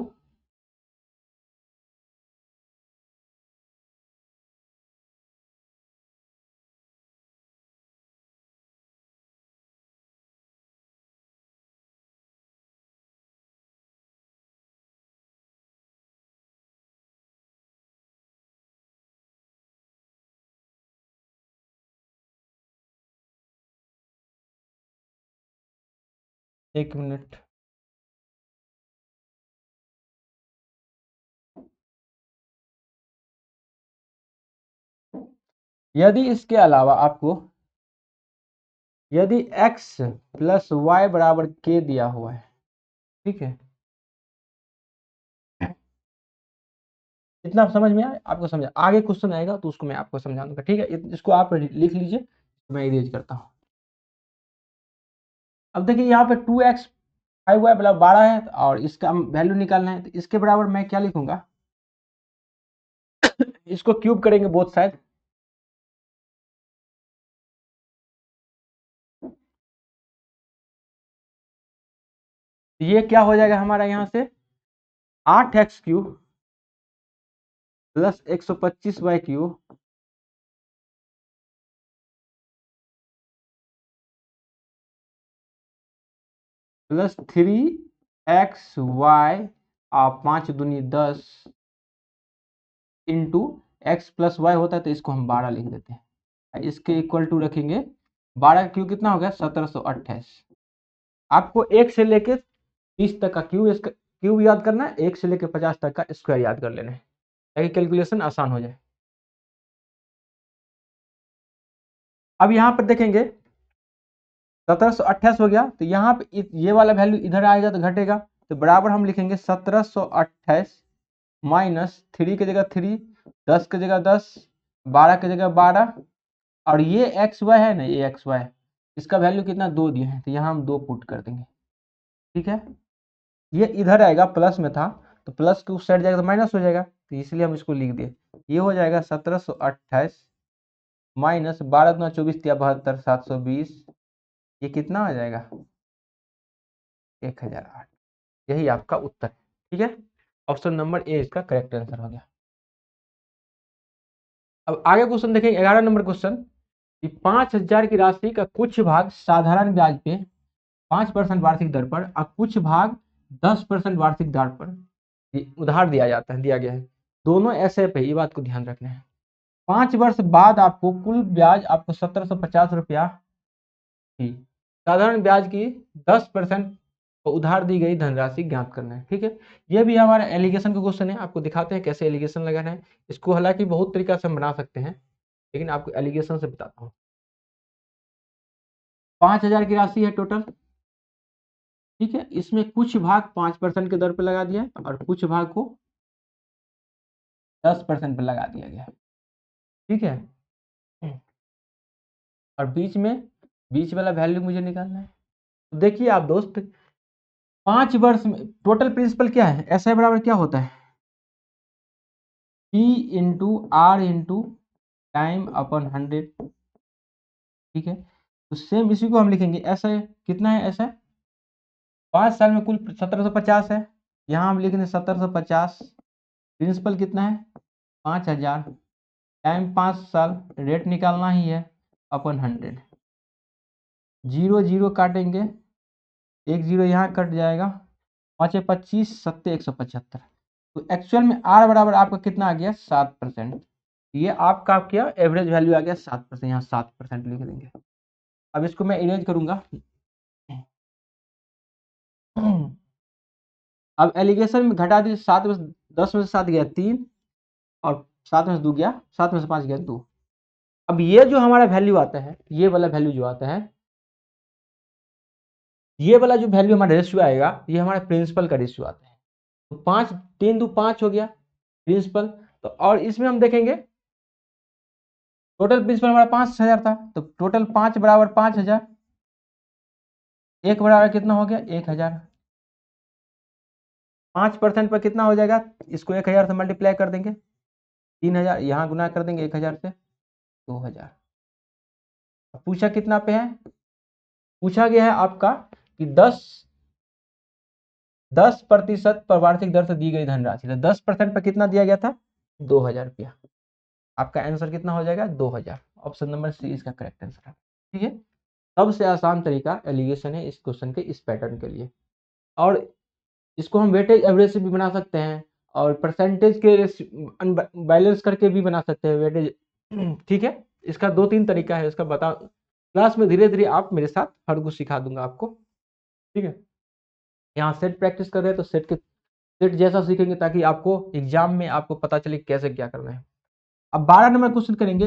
एक मिनट, यदि इसके अलावा आपको यदि x प्लस वाई बराबर k दिया हुआ है, ठीक है, इतना समझ में आया आपको, समझा, आगे क्वेश्चन आएगा तो उसको मैं आपको समझा दूंगा। ठीक है, इसको आप लिख लीजिए, मैं इरेज करता हूं। अब देखिए यहाँ पे 2x 5y बराबर 12 है और इसका वैल्यू निकालना है, तो इसके बराबर मैं क्या लिखूंगा इसको क्यूब करेंगे बोथ साइड, ये क्या हो जाएगा हमारा यहाँ से 8x cube plus 125y cube plus 3xy 5 दूनी 10 इंटू एक्स प्लस वाई होता है तो इसको हम 12 लिख देते हैं, इसके इक्वल टू रखेंगे 12 का क्यू कितना हो गया 1728। आपको 1 से लेके 30 तक का क्यूब याद करना है, 1 से लेके 50 तक का स्क्वायर याद कर लेना है ताकि कैलकुलेशन आसान हो जाए। अब यहाँ पर देखेंगे 1728 हो गया, तो यहाँ पे ये वाला वैल्यू इधर आएगा तो घटेगा, तो बराबर हम लिखेंगे 1728 माइनस 3 की जगह 3, 10 की जगह 10, 12 की जगह 12, और ये एक्स वाई है ना, ये एक्स वाई, इसका वैल्यू कितना 2 दिए हैं, तो यहाँ हम 2 पुट कर देंगे। ठीक है, ये इधर आएगा, प्लस में था तो प्लस के उस साइड जाएगा तो माइनस हो जाएगा, तो इसलिए हम इसको लिख दिए। ये हो जाएगा 1728 माइनस 12 गुना 24 या 72, 720, ये कितना आ जाएगा 1008। यही आपका उत्तर है। ठीक है, ऑप्शन नंबर ए इसका करेक्ट आंसर हो गया। अब आगे क्वेश्चन देखेंगे, 11 नंबर क्वेश्चन, कि 5000 की राशि का कुछ भाग साधारण ब्याज पे 5% वार्षिक दर पर और कुछ भाग 10% वार्षिक दर पर उधार दिया जाता है, दिया गया है। दोनों ऐसे पे, ये बात को ध्यान रखना है। 5 वर्ष बाद आपको कुल ब्याज आपको 1750 रुपया की साधारण ब्याज की 10% उधार दी गई धनराशि ज्ञात करना है। ठीक है, ये भी हमारा एलिगेशन का क्वेश्चन है, आपको दिखाते हैं कैसे एलिगेशन लगाना है। इसको हालांकि बहुत तरीका से हम बना सकते हैं, लेकिन आपको एलिगेशन से बताता हूँ। 5000 की राशि है टोटल। ठीक है, इसमें कुछ भाग 5% के दर पे लगा दिया है और कुछ भाग को 10% पे लगा दिया गया है। ठीक है, और बीच वाला वैल्यू मुझे निकालना है। तो देखिए आप दोस्त, 5 वर्ष में टोटल प्रिंसिपल क्या है, ऐसा बराबर क्या होता है, P into r into time upon 100। ठीक है, तो सेम इसी को हम लिखेंगे, ऐसा कितना है, ऐसा 5 साल में कुल 1750 है, यहाँ हम लिखेंगे 1750, प्रिंसिपल कितना है 5000, टाइम 5 साल, रेट निकालना ही है अपन 100, 0 0 काटेंगे, 1 0 यहाँ कट जाएगा, 5 25, 7 175। तो एक्चुअल में आर बराबर आपका कितना आ गया 7%। ये आपका क्या एवरेज वैल्यू आ गया 7%, यहाँ 7% लिख देंगे। अब इसको मैं इरेज करूंगा। अब एलिगेशन में घटा दीजिए, 7 में 10 में से 7 गया 3, और 7 में से 2 गया, 7 में से 5 गया 2। अब ये जो हमारा वैल्यू आता है, ये वाला वैल्यू जो आता है, ये वाला जो वैल्यू हमारा रेशियो आएगा, ये हमारा प्रिंसिपल का रेशियो आता है। तो 5 3 2 5 हो गया प्रिंसिपल। तो और इसमें हम देखेंगे टोटल प्रिंसिपल हमारा 5000 था, तो टोटल 5 बराबर 5000, 1 बराबर कितना हो गया 1000। 5% पर कितना हो जाएगा, इसको 1000 से मल्टीप्लाई कर देंगे, 3000, यहाँ गुना कर देंगे 1000 से 2000। पूछा कितना पे है, पूछा गया है आपका कि 10% पर वार्षिक दर से दी गई धनराशि, तो 10% पर कितना दिया गया था 2000 रुपया। आपका आंसर कितना हो जाएगा 2000। ऑप्शन नंबर सी इसका करेक्ट आंसर है। ठीक है, सबसे आसान तरीका एलिगेशन है इस क्वेश्चन के, इस पैटर्न के लिए। और इसको हम वेटेज एवरेज से भी बना सकते हैं, और परसेंटेज के बैलेंस करके भी बना सकते हैं वेटेज। ठीक है, इसका 2-3 तरीका है, इसका बता क्लास में धीरे धीरे आप मेरे साथ हर कुछ सिखा दूंगा आपको। ठीक है, यहाँ सेट प्रैक्टिस कर रहे हैं तो सेट जैसा सीखेंगे, ताकि आपको एग्जाम में आपको पता चले कैसे क्या करना है। अब 12 नंबर क्वेश्चन करेंगे,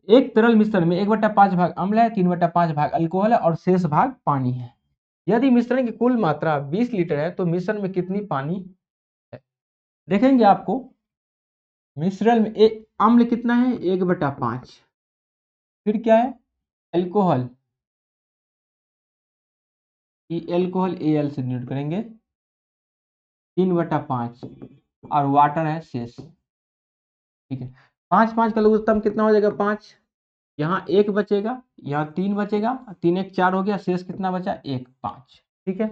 एक तरल मिश्रण में 1/5 भाग अम्ल है, 3/5 भाग अल्कोहल है और शेष भाग पानी है। यदि मिश्रण की कुल मात्रा 20 लीटर है तो मिश्रण में कितनी पानी है। देखेंगे आपको मिश्रण में एक अम्ल कितना है 1/5, फिर क्या है अल्कोहल, अल्कोहल Al से डिनोट करेंगे 3/5, और वाटर है शेष। ठीक है, 5 5 का लघुत्तम कितना हो जाएगा 5, यहाँ 1 बचेगा, यहाँ 3 बचेगा, 3 1 4 हो गया, शेष कितना बचा 1 5। ठीक है,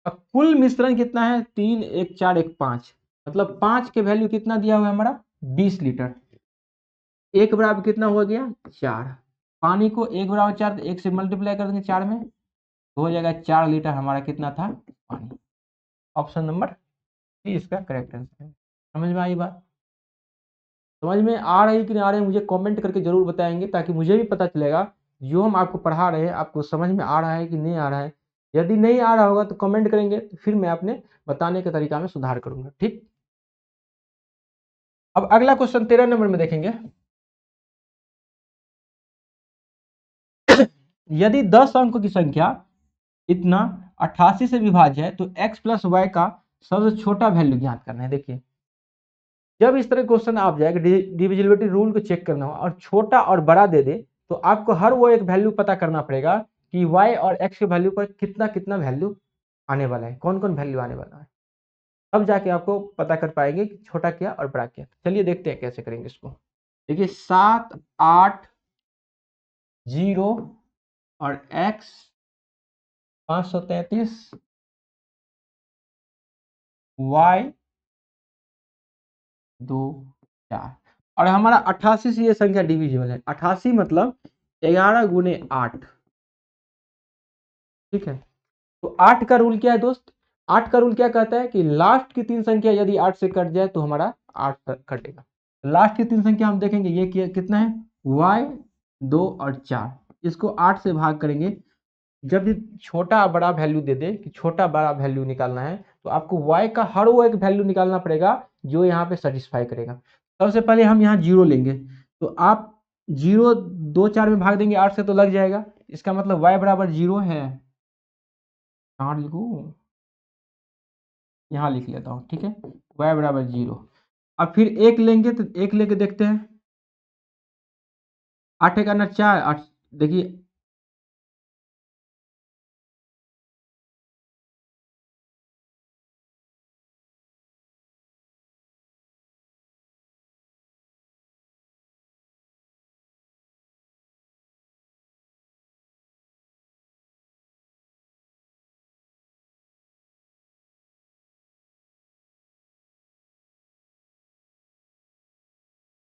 अब कुल मिश्रण कितना है 3 1 4 1 5, मतलब 5 के वैल्यू कितना दिया हुआ है हमारा 20 लीटर, 1 बराबर कितना हो गया 4, पानी को 1 बराबर 4, 1 से मल्टीप्लाई कर देंगे 4 में, तो हो जाएगा 4 लीटर हमारा कितना था पानी। ऑप्शन नंबर सी इसका करेक्ट आंसर है। समझ में आई बात, समझ में आ रही कि नहीं आ रही, मुझे कमेंट करके जरूर बताएंगे, ताकि मुझे भी पता चलेगा जो हम आपको पढ़ा रहे हैं आपको समझ में आ रहा है कि नहीं आ रहा है। यदि नहीं आ रहा होगा तो कमेंट करेंगे, तो फिर मैं अपने बताने के तरीका में सुधार करूंगा। ठीक, अब अगला क्वेश्चन 13 नंबर में देखेंगे। यदि 10 अंक की संख्या इतना 88 से विभाज्य है तो x प्लस वाई का सबसे छोटा वैल्यू ज्ञात करना है। देखिए जब इस तरह क्वेश्चन आप जाएगा डिविजिबिलिटी रूल को चेक करना हो और छोटा और बड़ा दे दे तो आपको हर वो एक वैल्यू पता करना पड़ेगा कि y और x के वैल्यू पर कितना कितना वैल्यू आने वाला है, कौन कौन वैल्यू आने वाला है, तब जाके आपको पता कर पाएंगे कि छोटा क्या और बड़ा क्या। चलिए देखते हैं कैसे करेंगे इसको। देखिए 7 8 0 और x 533 y 2 4 और हमारा 88 से ये संख्या डिविजिबल है। 88 मतलब 11 गुने 8, ठीक है। तो 8 का रूल क्या है दोस्त, 8 का रूल क्या कहता है कि लास्ट की 3 संख्या यदि 8 से कट जाए तो हमारा 8 कटेगा। लास्ट की 3 संख्या हम देखेंगे ये कितना है, y 2 और 4, इसको 8 से भाग करेंगे। जब भी छोटा बड़ा वैल्यू दे दे कि छोटा बड़ा वैल्यू निकालना है तो आपको y का हर वो एक वैल्यू निकालना पड़ेगा जो यहाँ पे सेटिस्फाई करेगा। सबसे पहले हम यहाँ 0 लेंगे, तो आप 0 2 4 में भाग देंगे 8 से तो लग जाएगा, इसका मतलब y बराबर 0 है। कहाँ लिखूँ, यहाँ लिख लेता हूँ, ठीक है, y बराबर 0। अब फिर 1 लेंगे तो 1 लेके देखते हैं, 8 एक 4 8, देखिए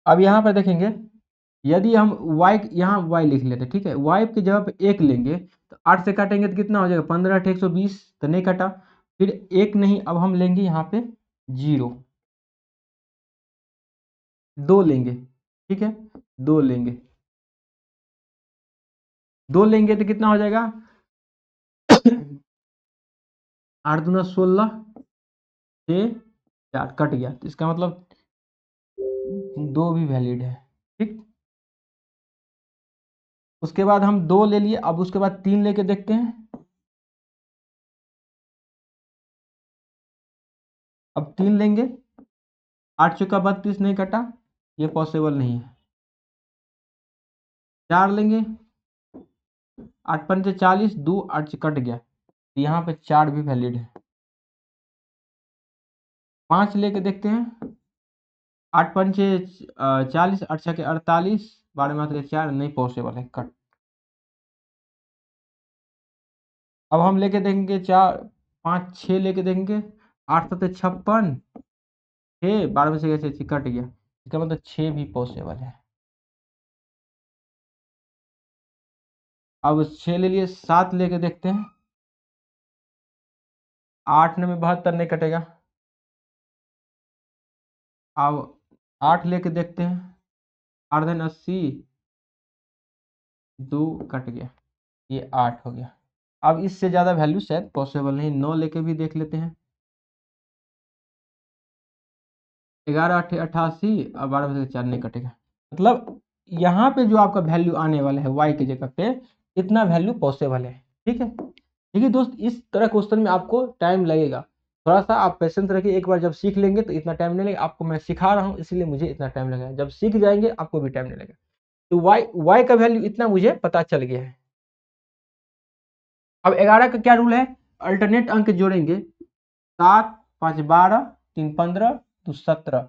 अब यहाँ पर देखेंगे यदि हम y यहाँ y लिख लेते, ठीक है, y की जगह पे 1 लेंगे तो 8 से काटेंगे तो कितना हो जाएगा, 15 8 120, तो नहीं कटा। फिर 1 नहीं, अब हम लेंगे यहाँ पे 0, 2 लेंगे, ठीक है, 2 लेंगे, 2 लेंगे तो कितना हो जाएगा 8 दूना 16 6 4 कट गया, तो इसका मतलब 2 भी वैलिड है, ठीक। उसके बाद हम 2 ले लिए, अब उसके बाद 3 लेके देखते हैं, अब 3 लेंगे, 8 चौका 32 नहीं कटा, ये पॉसिबल नहीं है। 4 लेंगे, 8 पंचे 40, 2 8 से कट गया, तो यहाँ पे 4 भी वैलिड है। 5 लेके देखते हैं, 8 पंचे 40, 8 छके 48, 12 मात्र 4, नहीं पॉसिबल है, कट। अब हम लेके देखेंगे 4 5 6 लेके देखेंगे, 8 सत्ते 56, 6 12 में से कैसे कट गया, इसका मतलब 6 भी पॉसिबल है। अब 6 ले लिए, 7 लेके देखते हैं, 8 में 72 नहीं कटेगा। अब 8 लेके देखते हैं, 8 दिन 80, 2 कट गया, ये 8 हो गया। अब इससे ज़्यादा वैल्यू शायद पॉसिबल नहीं, 9 लेके भी देख लेते हैं, 11 8 88 और 12 में से 4 नहीं कटेगा, मतलब यहाँ पे जो आपका वैल्यू आने वाला है y की जगह पे इतना वैल्यू पॉसिबल है, ठीक है। देखिए दोस्त इस तरह क्वेश्चन में आपको टाइम लगेगा, थोड़ा सा आप पेशेंस रखिए, एक बार जब सीख लेंगे तो इतना टाइम नहीं लगेगा आपको, मैं सिखा रहा हूँ इसलिए मुझे इतना टाइम लगेगा, जब सीख जाएंगे आपको भी टाइम नहीं लगेगा। तो y का वैल्यू इतना मुझे पता चल गया है। अब 11 का क्या रूल है, अल्टरनेट अंक जोड़ेंगे, 7 5 12 3 15 तो 17,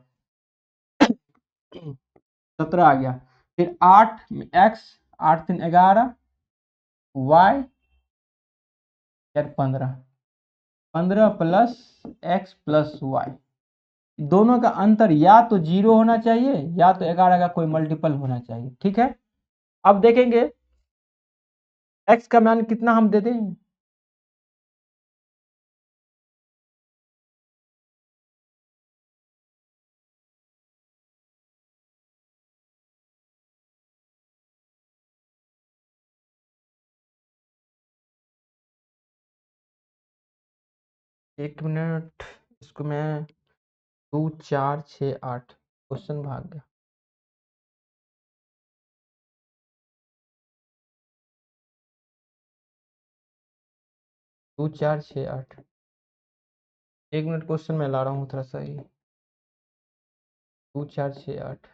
17 आ गया। फिर 8 x 8 3 11 y 4 15, 15 plus x plus y, दोनों का अंतर या तो 0 होना चाहिए या तो 11 का कोई मल्टीपल होना चाहिए, ठीक है। अब देखेंगे x का मान कितना हम दे दें, एक मिनट, इसको मैं 2 4 6 8 क्वेश्चन भाग गया। 2468। 1 मिनट, क्वेश्चन मैं ला रहा हूँ थोड़ा सा ही। 2468।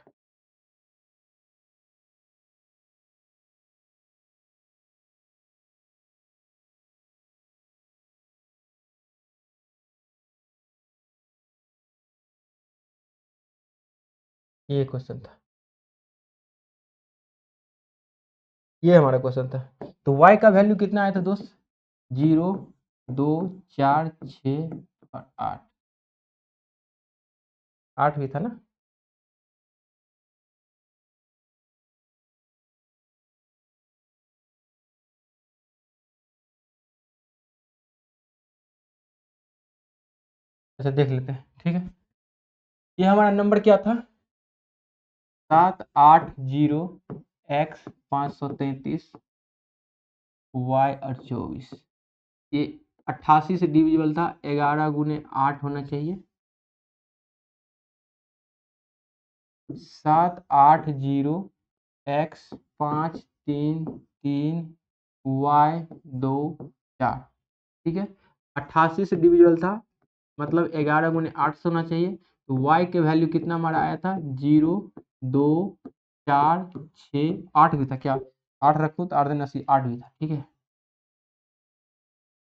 ये क्वेश्चन था, ये हमारा क्वेश्चन था। तो y का वैल्यू कितना आया था दोस्त? 0, 2, 4, 6 और 8। 8 भी था ना? अच्छा देख लेते हैं, ठीक है। ये हमारा नंबर क्या था? 780 x 533 y और 24। ये 88 से डिविजिबल था, 11 गुने 8 होना चाहिए। 780 x 533 y 2 4, ठीक है। 88 से डिविजिबल था, मतलब 11 गुने 8 से होना चाहिए। तो y के वैल्यू कितना हमारा आया था? 0, 2, 4, 6, 8 भी था क्या? 8 रखूँ तो 8 दिन 80, 8 भी था, ठीक है।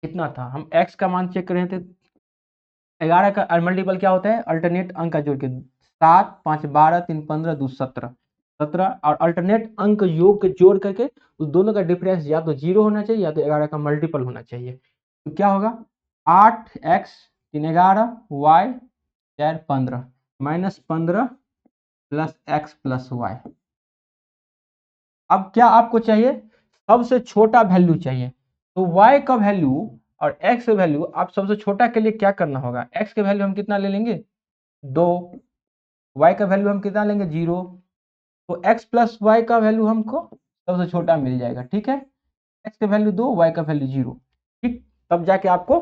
कितना था? हम x का मान चेक कर रहे थे। 11 का मल्टीपल क्या होता है? अल्टरनेट अंक का जोड़ के। 7, 5, 12, 3, 15, 2, 17। 17 और अल्टरनेट अंक योग के जोड़ करके उस दोनों का डिफरेंस या तो 0 होना चाहिए या तो 11 का मल्टीपल होना चाहिए। तो क्या होगा? 8x 3 11 y 4 15 minus 15 plus x plus y. अब क्या आपको चाहिए? सबसे छोटा वैल्यू चाहिए। तो y का वैल्यू और x का वैल्यू, आप सबसे छोटा के लिए क्या करना होगा? x के वैल्यू हम कितना ले लेंगे? 2। y का वैल्यू हम कितना लेंगे? 0। तो x प्लस वाई का वैल्यू हमको सबसे छोटा मिल जाएगा, ठीक है। x का वैल्यू 2, y का वैल्यू 0, ठीक। तब जाके आपको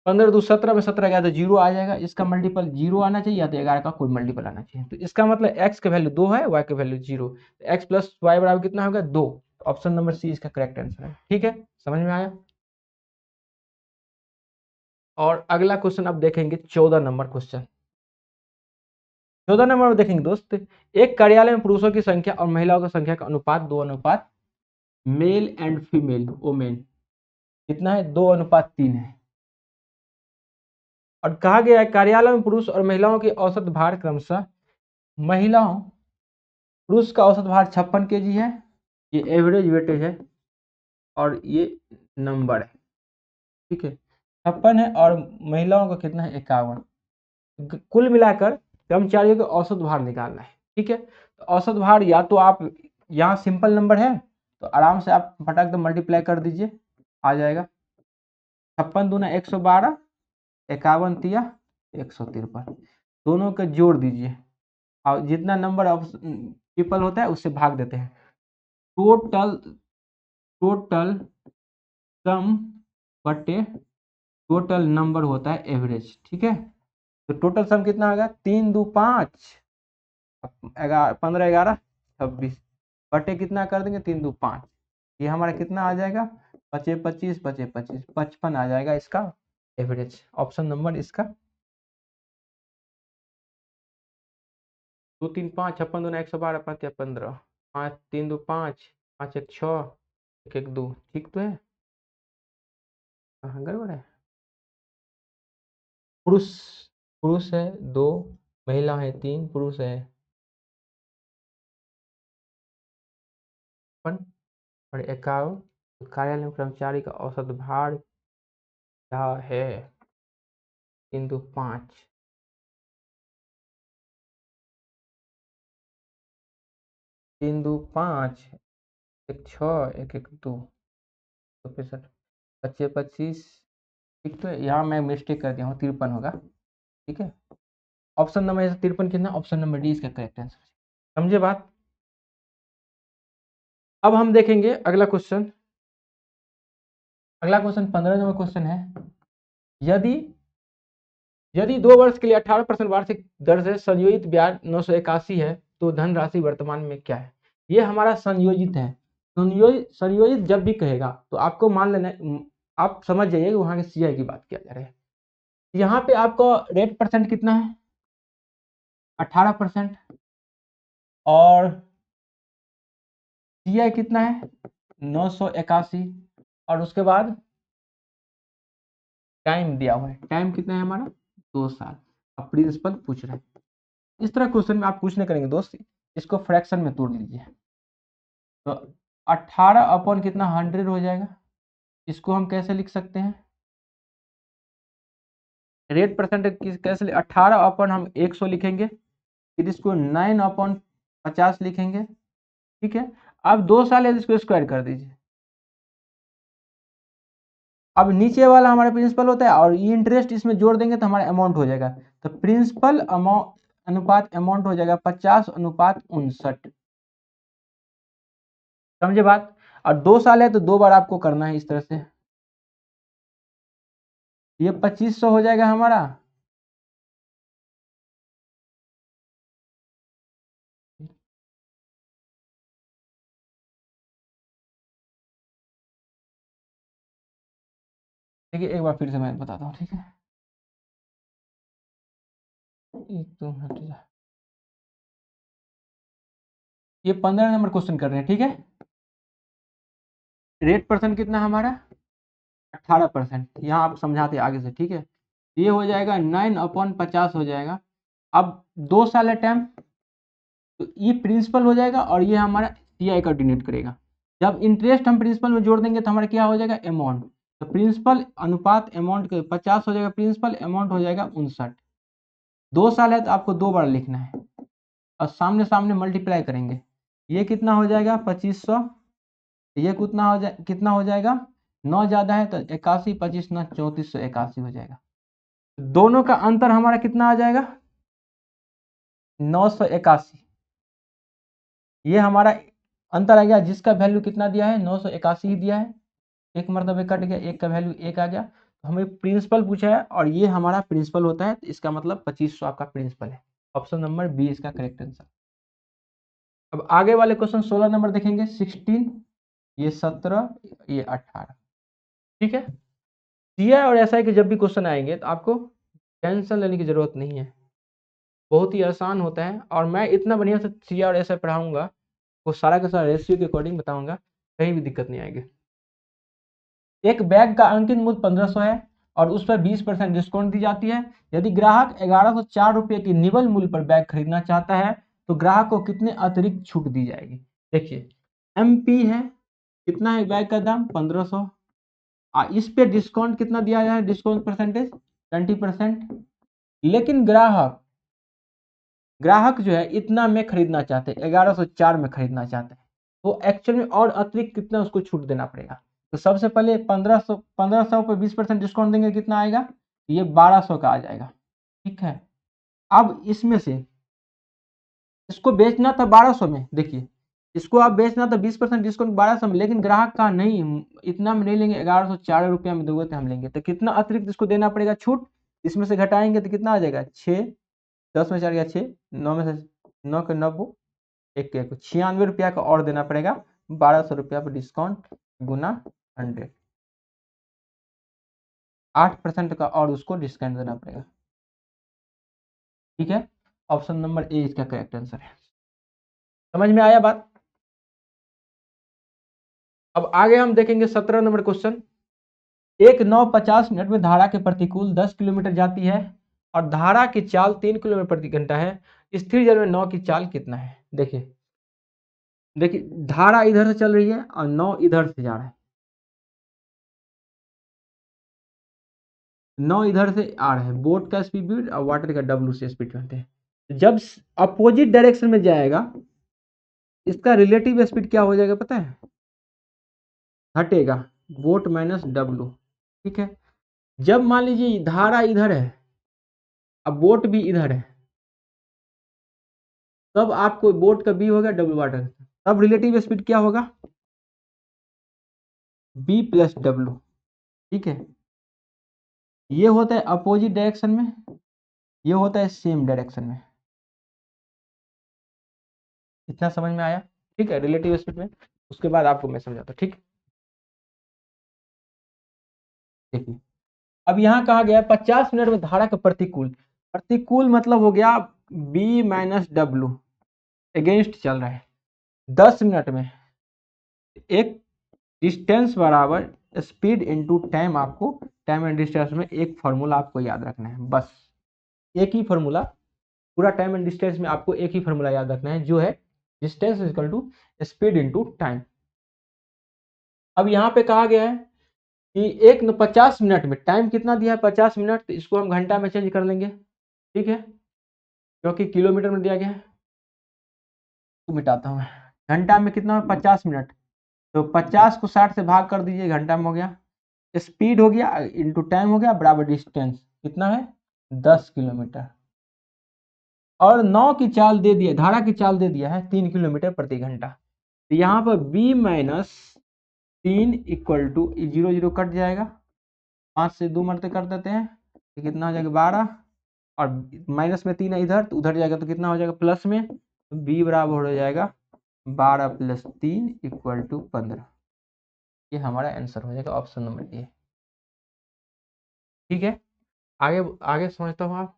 15 2 17 में 17 गया तो 0 आ जाएगा। इसका मल्टीपल 0 आना चाहिए या तो 11 का कोई मल्टीपल आना चाहिए। तो इसका मतलब x का वैल्यू 2 है, y का वैल्यू 0। x प्लस वाई बराबर कितना होगा? 2। ऑप्शन नंबर सी इसका करेक्ट आंसर है, ठीक है। समझ में आया? और अगला क्वेश्चन अब देखेंगे, 14 नंबर क्वेश्चन। 14 नंबर में देखेंगे दोस्त, एक कार्यालय में पुरुषों की संख्या और महिलाओं की संख्या का अनुपात 2 अनुपात मेल एंड फीमेल वोमेन कितना है? 2 अनुपात 3 है। और कहा गया है कार्यालय में पुरुष और महिलाओं की औसत भार क्रमशः, महिलाओं पुरुष का औसत भार 56 kg है, ये एवरेज वेटेज है, और ये नंबर है, ठीक है। 56 है और महिलाओं का कितना है? 51। कुल मिलाकर कर्मचारियों का औसत भार निकालना है, ठीक है। तो औसत भार या तो आप यहाँ सिंपल नंबर है तो आराम से आप फटाक से मल्टीप्लाई कर दीजिए, आ जाएगा। 56 दूना 112, 51 तिया 153, दोनों का जोड़ दीजिए और जितना नंबर ऑफ पीपल होता है उससे भाग देते हैं। टोटल टोटल सम बटे टोटल नंबर होता है एवरेज, ठीक है। तो टोटल सम कितना आ गया? 3 2 5, 15 11 26 बटे कितना कर देंगे? 3 2 5, ये हमारा कितना आ जाएगा? बचे 25 बचे 25, 55 आ जाएगा इसका एवरेज। ऑप्शन नंबर इसका 2 3 5, 56 दूना 112, 5 या 15, 5 3 2 5, 5 1 6, 1 1 2, ठीक तो है? हाँ गड़बड़ है। पुरुष पुरुष है 2, महिला है 3, पुरुष है 55 और 51। कार्यालय में कर्मचारी का औसत भार क्या है? 3 2 5, 3 2 5, 1 6, 1 1 2, 65 25 25, ठीक तो है। यहाँ मैं मिस्टेक कर दिया हूँ, 53 होगा, ठीक है। ऑप्शन नंबर 53 कितना? ऑप्शन नंबर डी इसका करेक्ट आंसर, समझे बात? अब हम देखेंगे अगला क्वेश्चन। अगला क्वेश्चन 15 नंबर क्वेश्चन है। यदि यदि 2 वर्ष के लिए 18% वार्षिक दर से संयोजित ब्याज 981 है तो धनराशि वर्तमान में क्या है? ये हमारा संयोजित है। संयोजित जब भी कहेगा तो आपको मान लेना आप समझ जाइए कि वहाँ के सीआई की बात किया जा रहा है। यहाँ पे आपका रेट परसेंट कितना है, 18%, और सीआई कितना है 981, और उसके बाद टाइम दिया हुआ है, टाइम कितना है हमारा 2 साल। अब प्रिंसिपल पूछ रहे हैं, इस तरह क्वेश्चन में आप कुछ नहीं करेंगे दोस्त, इसको फ्रैक्शन में तोड़ लीजिए। तो 18 अपॉन कितना 100 हो जाएगा, इसको हम कैसे लिख सकते हैं, रेट परसेंट कैसे 18 अपॉन हम 100 लिखेंगे, फिर इसको 9 अपॉन 50 लिखेंगे, ठीक है। अब 2 साल है, इसको स्क्वायर कर दीजिए। अब नीचे वाला हमारा प्रिंसिपल होता है और ये इंटरेस्ट इसमें जोड़ देंगे तो हमारा अमाउंट हो जाएगा। तो प्रिंसिपल अमाउंट अनुपात अमाउंट हो जाएगा 50:59। समझे बात। और 2 साल है तो 2 बार आपको करना है इस तरह से। ये 2500 हो जाएगा हमारा, ठीक है। एक बार फिर से मैं बताता हूँ, ठीक है। एक तो हट जा। ये 15 नंबर क्वेश्चन कर रहे हैं, ठीक है। रेट परसेंट कितना है हमारा 18%, यहाँ आप समझाते आगे से, ठीक है। ये हो जाएगा 9/50 हो जाएगा। अब 2 साल है टाइम, तो ये प्रिंसिपल हो जाएगा और ये हमारा सीआई का डिनोट करेगा। जब इंटरेस्ट हम प्रिंसिपल में जोड़ देंगे तो हमारा क्या हो जाएगा अमाउंट। तो प्रिंसिपल अनुपात अमाउंट 50 हो जाएगा, प्रिंसिपल अमाउंट हो जाएगा 59। 2 साल है तो आपको 2 बार लिखना है और सामने सामने मल्टीप्लाई करेंगे। ये कितना हो जाएगा 2500, ये कितना हो जाएगा 9 ज्यादा है तो 81, 25 9 3481 हो जाएगा। दोनों का अंतर हमारा कितना आ जाएगा 981। ये हमारा अंतर आ गया, जिसका वैल्यू कितना दिया है 981 ही दिया है। एक मरतबे कट गया, एक का वैल्यू 1 आ गया, तो हमें प्रिंसिपल पूछा है और ये हमारा प्रिंसिपल होता है, तो इसका मतलब 2500 आपका प्रिंसिपल है। ऑप्शन नंबर बी इसका करेक्ट आंसर। अब आगे वाले क्वेश्चन 16 नंबर देखेंगे, 16, ये 17, ये 18, ठीक है। सीआई और एसआई के जब भी क्वेश्चन आएंगे तो आपको टेंशन लेने की जरूरत नहीं है, बहुत ही आसान होता है। और मैं इतना बढ़िया से सीआई और एसआई पढ़ाऊंगा, वो सारा का सारा रेशियो के अकॉर्डिंग बताऊंगा, कहीं भी दिक्कत नहीं आएगी। एक बैग का अंकित मूल्य 1500 है और उस पर 20% डिस्काउंट दी जाती है। यदि ग्राहक 1104 रुपये की निवल मूल्य पर बैग खरीदना चाहता है तो ग्राहक को कितने अतिरिक्त छूट दी जाएगी। देखिए एमपी है, कितना है बैग का दाम 1500, इस पे डिस्काउंट कितना दिया जाए, डिस्काउंट परसेंटेज 20%। लेकिन ग्राहक ग्राहक जो है इतना में खरीदना चाहते हैं, 1104 में खरीदना चाहते हैं, तो एक्चुअल में और अतिरिक्त कितना उसको छूट देना पड़ेगा। तो सबसे पहले 1500 पे 20% डिस्काउंट देंगे, कितना आएगा, ये 1200 का आ जाएगा, ठीक है। अब इसमें से इसको बेचना था 1200 में, देखिए इसको आप बेचना था 20% डिस्काउंट 1200 में, लेकिन ग्राहक का नहीं, इतना में नहीं लेंगे, 1104 रुपया में दोगे तो हम लेंगे, तो कितना अतिरिक्त इसको देना पड़ेगा छूट। इसमें से घटाएंगे तो कितना आ जाएगा 6, 10 में 4 गया 6, 9 में से 9 के 90, एक 96 रुपया का और देना पड़ेगा, 1200 रुपया पर डिस्काउंट गुना 100, 8% का और उसको डिस्काउंट देना पड़ेगा, ठीक है। ऑप्शन नंबर ए इसका करेक्ट आंसर है। समझ में आया बात। अब आगे हम देखेंगे 17 नंबर क्वेश्चन। एक नाव 50 मिनट में धारा के प्रतिकूल 10 किलोमीटर जाती है और धारा की चाल 3 किलोमीटर प्रति घंटा है, स्थिर जल में नाव की चाल कितना है। देखिए देखिए धारा इधर से चल रही है और नाव इधर से जा रहा है, नाव इधर से आ रहा है, बोट का स्पीड भी और वाटर का डब्ल्यू से स्पीड कहते हैं। जब अपोजिट डायरेक्शन में जाएगा इसका रिलेटिव स्पीड क्या हो जाएगा पता है, घटेगा, बोट माइनस डब्ल्यू, ठीक है। जब मान लीजिए धारा इधर है अब बोट भी इधर है, तब आपको बोट का बी होगा डब्ल्यू वाटर, तब रिलेटिव स्पीड क्या होगा बी प्लस डब्ल्यू, ठीक है। ये होता है अपोजिट डायरेक्शन में, ये होता है सेम डायरेक्शन में। इतना समझ में आया, ठीक है, रिलेटिव स्पीड में। उसके बाद आपको मैं समझाता हूं, ठीक। देखिए अब यहाँ कहा गया है 50 मिनट में धारा का प्रतिकूल, प्रतिकूल मतलब हो गया बी माइनस डब्ल्यू, अगेंस्ट चल रहा है। 10 मिनट में एक डिस्टेंस बराबर स्पीड इनटू टाइम, आपको टाइम एंड डिस्टेंस में एक फॉर्मूला आपको याद रखना है, बस एक ही फॉर्मूला, पूरा टाइम एंड डिस्टेंस में आपको एक ही फॉर्मूला याद रखना है, जो है distance is equal to speed into time. अब यहाँ पे कहा गया है कि 50 मिनट में, टाइम कितना दिया है 50 मिनट, तो इसको हम घंटा में चेंज कर लेंगे, ठीक है, क्योंकि किलोमीटर में दिया गया है। तो मिटाता हूँ मैं, घंटा में कितना है 50 मिनट, तो 50 को 60 से भाग कर दीजिए, घंटा में हो गया। स्पीड हो गया इंटू टाइम हो गया बराबर डिस्टेंस, कितना है 10 किलोमीटर। और 9 की चाल दे दिया, धारा की चाल दे दिया है 3 किलोमीटर प्रति घंटा। तो यहाँ पर b minus 3 equal to, zero zero cut जाएगा, 5 से 2 मरते कर देते हैं, तो कितना हो जाएगा 12, और माइनस में 3 है इधर, तो उधर जाएगा तो कितना हो जाएगा प्लस में, तो b बराबर हो जाएगा 12 प्लस 3 इक्वल टू 15। ये हमारा आंसर हो जाएगा ऑप्शन नंबर ए, ठीक है। आगे आगे समझता हूँ आप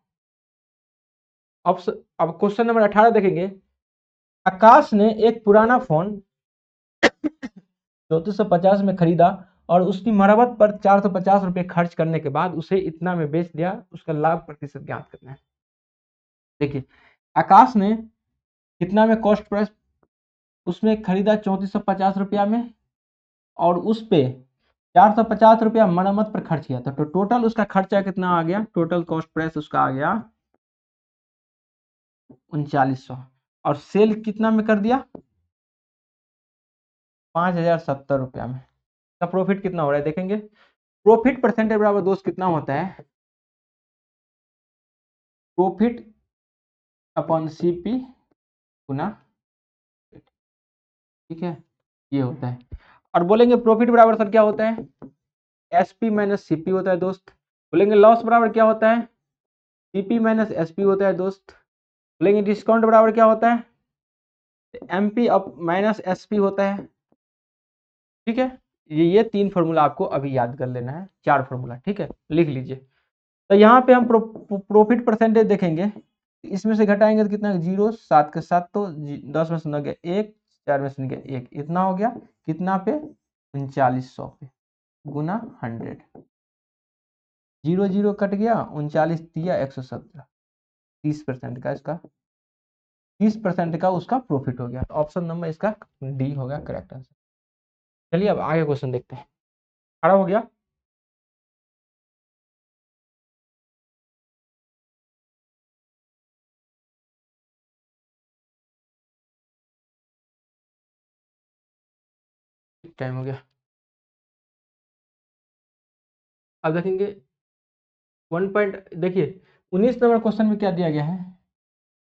ऑप्शन। अब क्वेश्चन नंबर 18 देखेंगे। आकाश ने एक पुराना फोन 3450 में खरीदा और उसकी मरम्मत पर 450 रुपये खर्च करने के बाद उसे इतना में बेच दिया, उसका लाभ प्रतिशत ज्ञात करना है। देखिए आकाश ने कितना में कॉस्ट प्राइस उसमें खरीदा 3450 रुपया में, और उस पे 450 रुपया मरम्मत पर खर्च किया था, तो टोटल उसका खर्चा कितना आ गया, टोटल कॉस्ट प्राइस उसका आ गया 3900, और सेल कितना में कर दिया 5070 रुपया में। का प्रॉफिट कितना हो रहा है देखेंगे। प्रॉफिट परसेंटेज बराबर दोस्त कितना होता है, प्रॉफिट अपॉन सीपी गुना, ठीक है, ये होता है। और बोलेंगे प्रॉफिट बराबर सर क्या होता है, एसपी माइनस सीपी होता है दोस्त। बोलेंगे लॉस बराबर क्या होता है, सीपी माइनस एसपी होता है दोस्त। बोलेंगे डिस्काउंट बराबर क्या होता है, एमपी अप माइनस एसपी होता है, ठीक है। ये 3 फॉर्मूला आपको अभी याद कर लेना है, 4 फॉर्मूला, ठीक है, लिख लीजिए। तो यहाँ पे हम प्रॉफिट परसेंटेज देखेंगे, इसमें से घटाएंगे तो कितना, 0, 7 के 7, तो 10 में से 9 गया 1, 4 में से गया 1, इतना हो गया कितना पे 3900 पे गुना 100, 0 0 कट गया, 39 दिया 117, 30% का इसका, 30% का उसका प्रॉफिट हो गया। ऑप्शन नंबर इसका डी होगा करेक्ट आंसर। चलिए अब आगे क्वेश्चन देखते हैं। खड़ा हो गया, टाइम हो गया। अब देखेंगे 1 पॉइंट, देखिए 19 नंबर क्वेश्चन में क्या दिया गया है,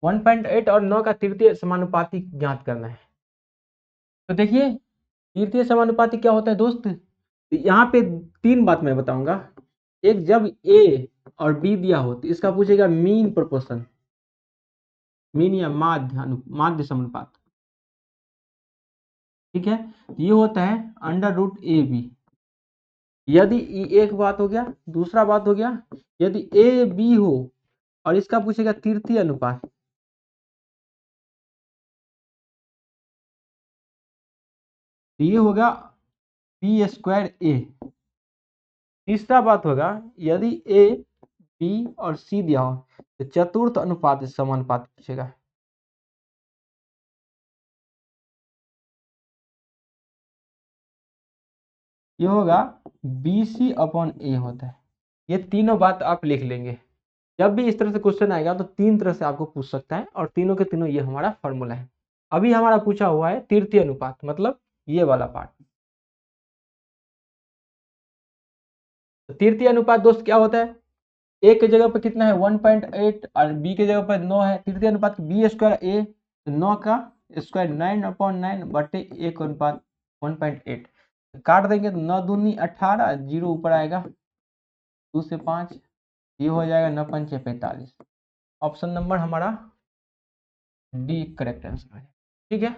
1.8 और 9 का तृतीय समानुपाती ज्ञात करना है। तो देखिए तृतीय समानुपाती क्या होता है दोस्त, यहाँ पे 3 बात मैं बताऊंगा। एक, जब ए और बी दिया हो तो इसका पूछेगा मीन प्रोपोर्शन, मीन या माध्य समानुपात, ठीक है। ये होता है अंडर रूट ए बी, यदि एक बात हो गया। दूसरा बात हो गया, यदि ए बी हो और इसका पूछेगा तृतीय अनुपात, तो ये होगा बी स्क्वायर ए। तीसरा बात होगा, यदि ए बी और सी दिया हो तो चतुर्थ अनुपात समानुपात पूछेगा, ये होगा बी सी अपॉन ए होता है। ये तीनों बात आप लिख लेंगे, जब भी इस तरह से क्वेश्चन आएगा तो 3 तरह से आपको पूछ सकता है, और तीनों के तीनों ये हमारा फॉर्मूला है। अभी हमारा पूछा हुआ है तृतीय अनुपात, मतलब ये वाला पार्ट। तो तृतीय अनुपात दोस्त क्या होता है, ए के जगह पर कितना है 1.8 और बी के जगह पर 9 है, तृतीय अनुपात बी स्क्वायर ए, तो 9 का स्क्वायर 9/9 बटे 1 अनुपात 1.8, काट देंगे तो 9 दूनी 18, 0 ऊपर आएगा 2 से 5, ये हो जाएगा 9 पंचे 45। ऑप्शन नंबर हमारा डी करेक्ट आंसर है, ठीक है।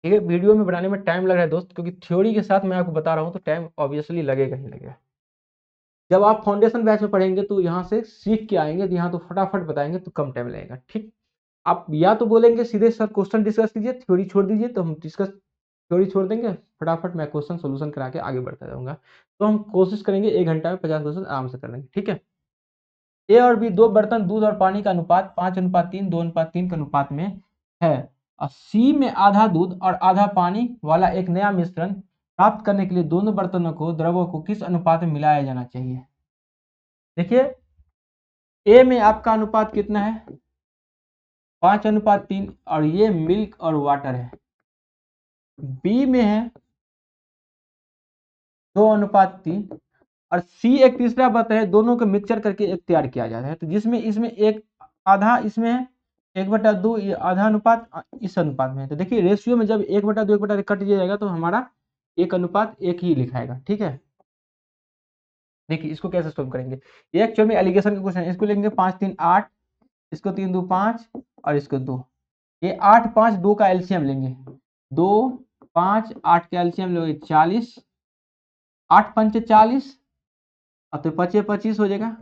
ठीक है, वीडियो में बनाने में टाइम लग रहा है दोस्त, क्योंकि थ्योरी के साथ मैं आपको बता रहा हूँ तो टाइम ऑब्वियसली लगेगा ही लगेगा। जब आप फाउंडेशन बैच में पढ़ेंगे तो यहाँ से सीख के आएंगे तो यहाँ तो फटाफट बताएंगे तो कम टाइम लगेगा। ठीक, आप या तो बोलेंगे सीधे सर क्वेश्चन डिस्कस कीजिए, थ्योरी छोड़ दीजिए, तो हम डिस्कस थ्योरी छोड़ देंगे, फटाफट मैं क्वेश्चन सोल्यूशन करा के आगे बढ़ता जाऊंगा। तो हम कोशिश करेंगे 1 घंटा में 50 क्वेश्चन आराम से कर लेंगे। ठीक है, ए और बी दो बर्तन दूध और पानी का अनुपात 5:3 2:3 के अनुपात में है, और सी में आधा दूध और आधा पानी वाला एक नया मिश्रण प्राप्त करने के लिए दोनों बर्तनों को द्रवों को किस अनुपात में मिलाया जाना चाहिए। देखिए, ए में आपका अनुपात कितना है, 5:3, और ये मिल्क और वाटर है। बी में है 2:3, और सी एक तीसरा बर्तन है, दोनों को मिक्सचर करके एक तैयार किया जाता है, तो जिसमें इसमें एक आधा इसमें है, 1/2 ये आधा अनुपात इस अनुपात में है। तो देखिए रेशियो में जब 1/2 1/2 कट जाएगा तो हमारा 1:1 ही लिखाएगा। ठीक है, देखिए इसको कैसे सोल्व करेंगे, ये एक्चुअल में एलिगेशन का क्वेश्चन है। इसको लेंगे 5 3 8, इसको 3 2 5 और इसको 2, ये 8 5 2 का एलसीएम लेंगे, 2 5 8 का एलसीएम लोगे 40, 8 पंचे 40, और तो 25 हो जाएगा।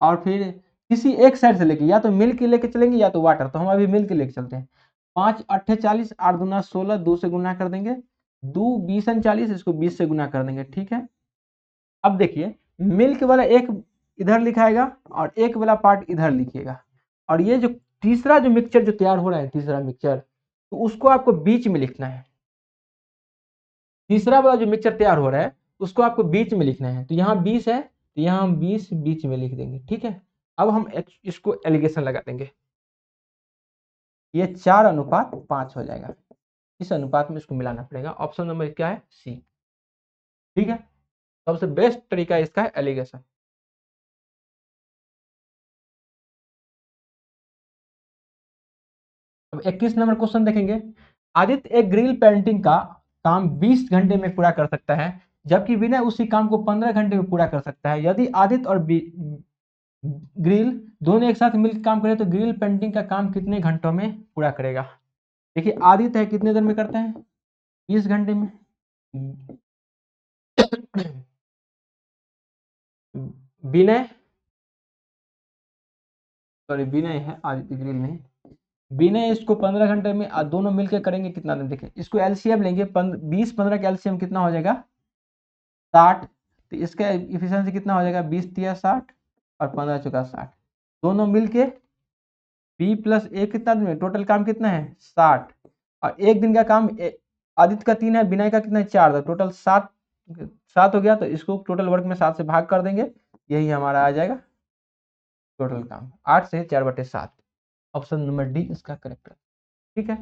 और फिर किसी एक साइड से लेके, या तो मिल्क लेके चलेंगे या तो वाटर, तो हम अभी मिल्क लेके चलते हैं। 5 8 40, 8 दूना 16, 2 से गुना कर देंगे, 2 20 40, इसको 20 से गुना कर देंगे। ठीक है, अब देखिए मिल्क वाला एक इधर लिखाएगा और एक वाला पार्ट इधर लिखिएगा, और ये जो तीसरा जो मिक्सचर जो तैयार हो रहा है, तीसरा मिक्सचर, तो उसको आपको बीच में लिखना है। तीसरा वाला जो मिक्सचर तैयार हो रहा है उसको आपको बीच में लिखना है, तो यहाँ 20 है तो यहाँ हम 20 बीच में लिख देंगे। ठीक है, अब हम इसको एलिगेशन लगा देंगे, ये 4:5 हो जाएगा, इस अनुपात में इसको मिलाना पड़ेगा। ऑप्शन नंबर क्या है, सी। ठीक है, सबसे बेस्ट तरीका इसका है एलिगेशन। अब 21 नंबर क्वेश्चन देखेंगे, आदित्य एक ग्रिल पेंटिंग का काम 20 घंटे में पूरा कर सकता है, जबकि विनय उसी काम को 15 घंटे में पूरा कर सकता है। यदि आदित्य और ग्रिल दोनों एक साथ मिलकर काम करें तो ग्रिल पेंटिंग का काम कितने घंटों में पूरा करेगा। देखिए आदित्य है कितने देर में करता है, 20 घंटे में। विनय, सॉरी विनय है, आदित्य ग्रिल नहीं, विनय इसको 15 घंटे में, दोनों मिलकर करेंगे कितना दिन। देखिए इसको एलसीएम लेंगे, 20 15 का एलसीएम कितना हो जाएगा, 60, तो इसका इफिशियंसी कितना हो जाएगा, 20 तिया 60 और 15 चौका 60, दोनों मिलके बी प्लस ए कितना दिन में, टोटल काम कितना है 60, और एक दिन का काम आदित्य का 3 है, विनय का कितना है 4, तो टोटल 7 7 हो गया, तो इसको टोटल वर्क में 7 से भाग कर देंगे, यही हमारा आ जाएगा टोटल काम, 8 से 4/7। ऑप्शन नंबर डी इसका करेक्ट है। ठीक है,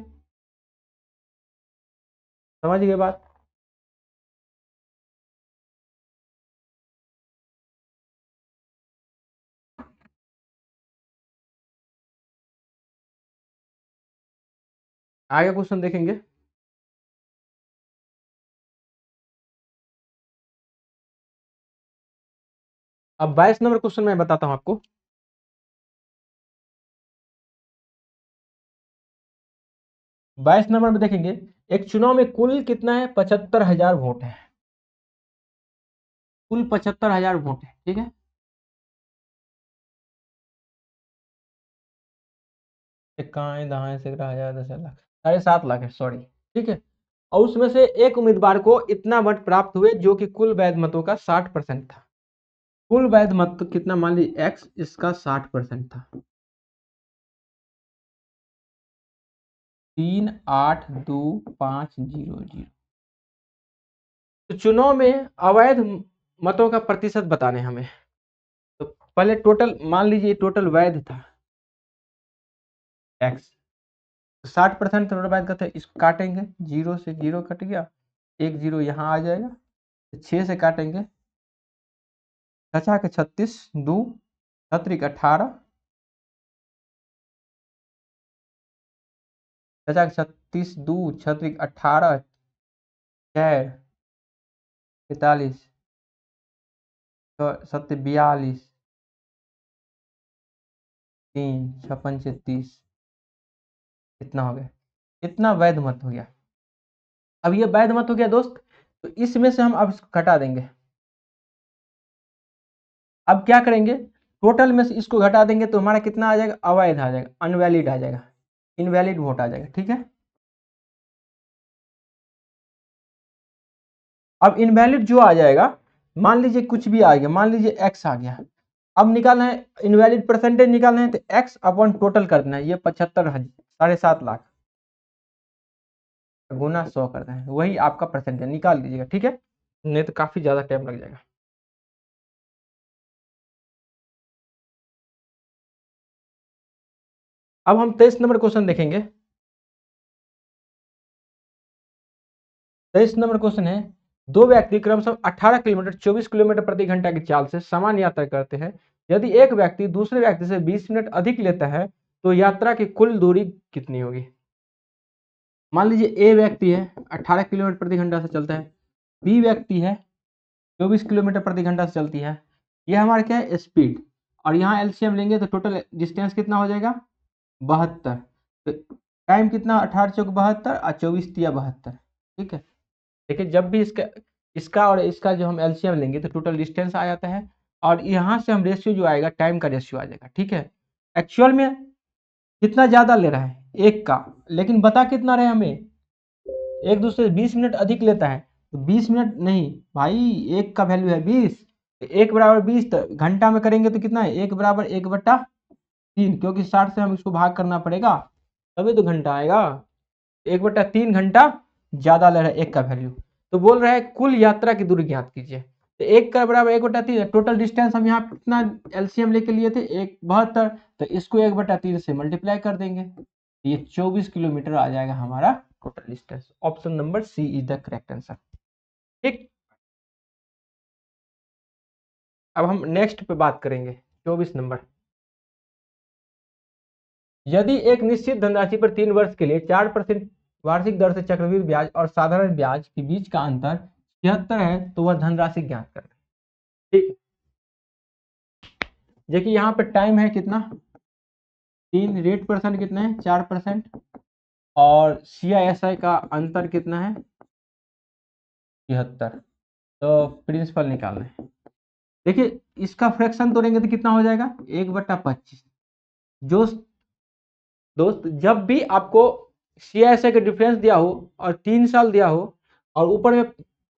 समझ गए बात। आगे क्वेश्चन देखेंगे, अब 22 नंबर क्वेश्चन मैं बताता हूं आपको। 22 नंबर में देखेंगे, एक चुनाव में कुल कितना है, 75,000 वोट है, कुल 75,000 वोट है। ठीक है, इक्काएं दाएं से 1000 10 लाख 7.5 लाख है, सॉरी। ठीक है, और उसमें से एक उम्मीदवार को इतना वोट प्राप्त हुए जो कि कुल वैध मतों का 60% था। कुल वैध मत तो कितना, मान लीजिए एक्स, इसका 60% था, 38250 तो चुनाव में अवैध मतों का प्रतिशत बताने हमें। तो पहले टोटल मान लीजिए टोटल वैध था एक्स, 60% टोटल वैध का था, इसको काटेंगे, 0 से 0 कट गया, 1 0 यहाँ आ जाएगा, 6 से काटेंगे, 36 2 18, 36 2 18 4 45 7 42 3 56 30, कितना हो गया इतना वैध मत हो गया। अब ये वैध मत हो गया दोस्त, तो इसमें से हम अब इसको घटा देंगे। अब क्या करेंगे, टोटल में से इसको घटा देंगे तो हमारा कितना आ जाएगा, अवैध आ जाएगा, अनवैलिड आ जाएगा, इनवैलिड वोट आ जाएगा। ठीक है, अब इनवैलिड जो आ जाएगा, मान लीजिए कुछ भी आ गया, मान लीजिए एक्स आ गया, अब निकालना है इनवैलिड परसेंटेज निकालना है, तो एक्स अपॉन टोटल कर देना है, ये 75,7.5 लाख गुना 100 कर देना है, वही आपका परसेंटेज निकाल लीजिएगा। ठीक है, नहीं तो काफी ज्यादा टाइम लग जाएगा। अब हम 23 नंबर क्वेश्चन देखेंगे। 23 नंबर क्वेश्चन है, दो व्यक्ति क्रमशः 18 किलोमीटर 24 किलोमीटर प्रति घंटा की चाल से समान यात्रा करते हैं। यदि एक व्यक्ति दूसरे व्यक्ति से 20 मिनट अधिक लेता है तो यात्रा की कुल दूरी कितनी होगी। मान लीजिए ए व्यक्ति है 18 किलोमीटर प्रति घंटा से चलता है, बी व्यक्ति है 24 किलोमीटर प्रति घंटा से चलती है। ये हमारा क्या है, स्पीड, और यहाँ एलसीएम लेंगे तो टोटल डिस्टेंस कितना हो जाएगा, 72। तो टाइम कितना, 18 चौक 72 और 24 तिया 72। ठीक है, देखिए जब भी इसका और इसका जो हम एलसीएम लेंगे तो टोटल डिस्टेंस आ जाता है, और यहाँ से हम रेशियो जो आएगा टाइम का रेशियो आ जाएगा। ठीक है, एक्चुअल में कितना ज़्यादा ले रहा है, एक का, लेकिन बता कितना रहे हमें, एक दूसरे से 20 मिनट अधिक लेता है, तो 20 मिनट नहीं भाई, एक का वैल्यू है 20, एक बराबर 20, तो घंटा में करेंगे तो कितना है, एक बराबर 1/3, क्योंकि 60 से हम इसको भाग करना पड़ेगा तभी तो घंटा आएगा। 1/3 घंटा ज्यादा ले रहा है एक का वैल्यू। तो बोल रहा है कुल यात्रा की दूरी ज्ञात कीजिए, तो एक का बराबर 1/3, टोटल डिस्टेंस हम यहाँ कितना एलसीएम लेके लिए थे, 72, तो इसको 1/3 से मल्टीप्लाई कर देंगे, ये 24 किलोमीटर आ जाएगा हमारा total distance. Option number C is the correct answer. ठीक, अब हम नेक्स्ट पे बात करेंगे 24 नंबर। यदि एक निश्चित धनराशि पर 3 वर्ष के लिए 4% वार्षिक दर से चक्रवृद्धि ब्याज और साधारण ब्याज के बीच का अंतर 76 है तो वह धनराशि ज्ञात करें। ठीक, देखिए यहाँ पर टाइम है कितना, 3, रेट परसेंट कितना है 4%, और CISI का अंतर कितना है 76, तो प्रिंसिपल निकालना है। देखिए इसका फ्रैक्शन तोड़ेंगे तो कितना हो जाएगा, 1/25। जो दोस्त जब भी आपको CISI का डिफरेंस दिया हो और 3 साल दिया हो और ऊपर में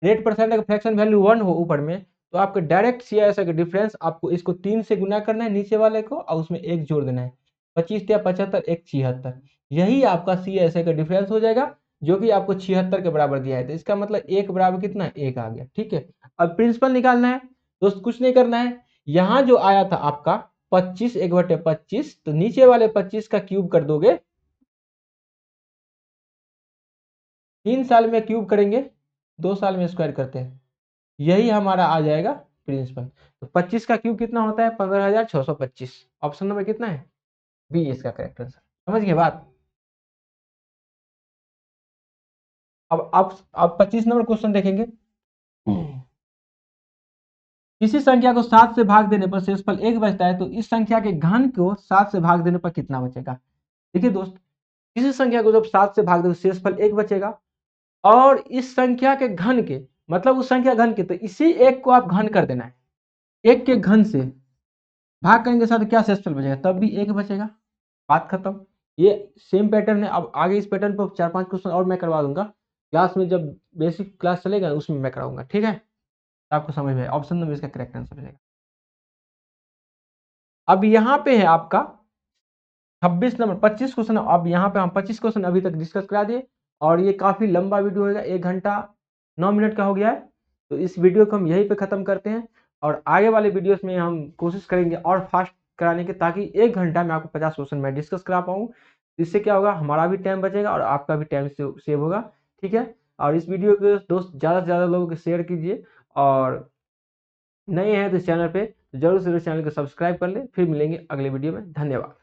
रेट परसेंट का फ्रैक्शन वैल्यू 1 हो ऊपर में, तो आपका डायरेक्ट CISI का डिफरेंस आपको इसको 3 से गुना करना है नीचे वाले को, और उसमें 1 जोड़ देना है, 25 या 75 1 76, यही आपका CISI का डिफरेंस हो जाएगा, जो कि आपको 76 के बराबर दिया है। तो इसका मतलब 1 बराबर कितना है, 1 आ गया। ठीक है, अब प्रिंसिपल निकालना है दोस्त, कुछ नहीं करना है, यहाँ जो आया था आपका 25 1/25, तो नीचे वाले 25 का क्यूब कर दोगे, 3 साल में क्यूब करेंगे, 2 साल में स्क्वायर करते हैं, यही हमारा आ जाएगा प्रिंसिपल। तो 25 का क्यूब कितना होता है, 15,625। ऑप्शन नंबर कितना है, बी इसका करेक्ट आंसर। समझ गए बात। अब आप 25 नंबर क्वेश्चन देखेंगे। किसी संख्या को 7 से भाग देने पर शेषफल 1 बचता है, तो इस संख्या के घन को 7 से भाग देने पर कितना बचेगा। देखिए दोस्त, किसी संख्या को जब 7 से भाग दे तो शेषफल 1 बचेगा, और इस संख्या के घन के, मतलब उस संख्या घन के, तो इसी एक को आप घन कर देना है, एक के घन से भाग करेंगे साथ, क्या शेषफल बचेगा, तब भी 1 बचेगा, बात खत्म। ये सेम पैटर्न है, अब आगे इस पैटर्न पर 4-5 क्वेश्चन और मैं करवा दूंगा क्लास में, जब बेसिक क्लास चलेगा उसमें मैं कराऊंगा। ठीक है, आपको समझ में, ऑप्शन नंबर इसका करेक्ट आंसर हो जाएगा। अब यहाँ पे है आपका 26 नंबर 25 क्वेश्चन, अब यहाँ पे हम 25 क्वेश्चन अभी तक डिस्कस करा दिए, और ये काफी लंबा वीडियो होगा, 1 घंटा 9 मिनट का हो गया है, तो इस वीडियो को हम यहीं पे खत्म करते हैं, और आगे वाले वीडियोस में हम कोशिश करेंगे और फास्ट कराने की, ताकि 1 घंटा में आपको 50 क्वेश्चन मैं डिस्कस करा पाऊँ। इससे क्या होगा, हमारा भी टाइम बचेगा और आपका भी टाइम सेव होगा। ठीक है, और इस वीडियो को दोस्त ज़्यादा से ज़्यादा लोगों को शेयर कीजिए, और नए हैं तो चैनल पे जरूर से चैनल को सब्सक्राइब कर ले। फिर मिलेंगे अगले वीडियो में, धन्यवाद।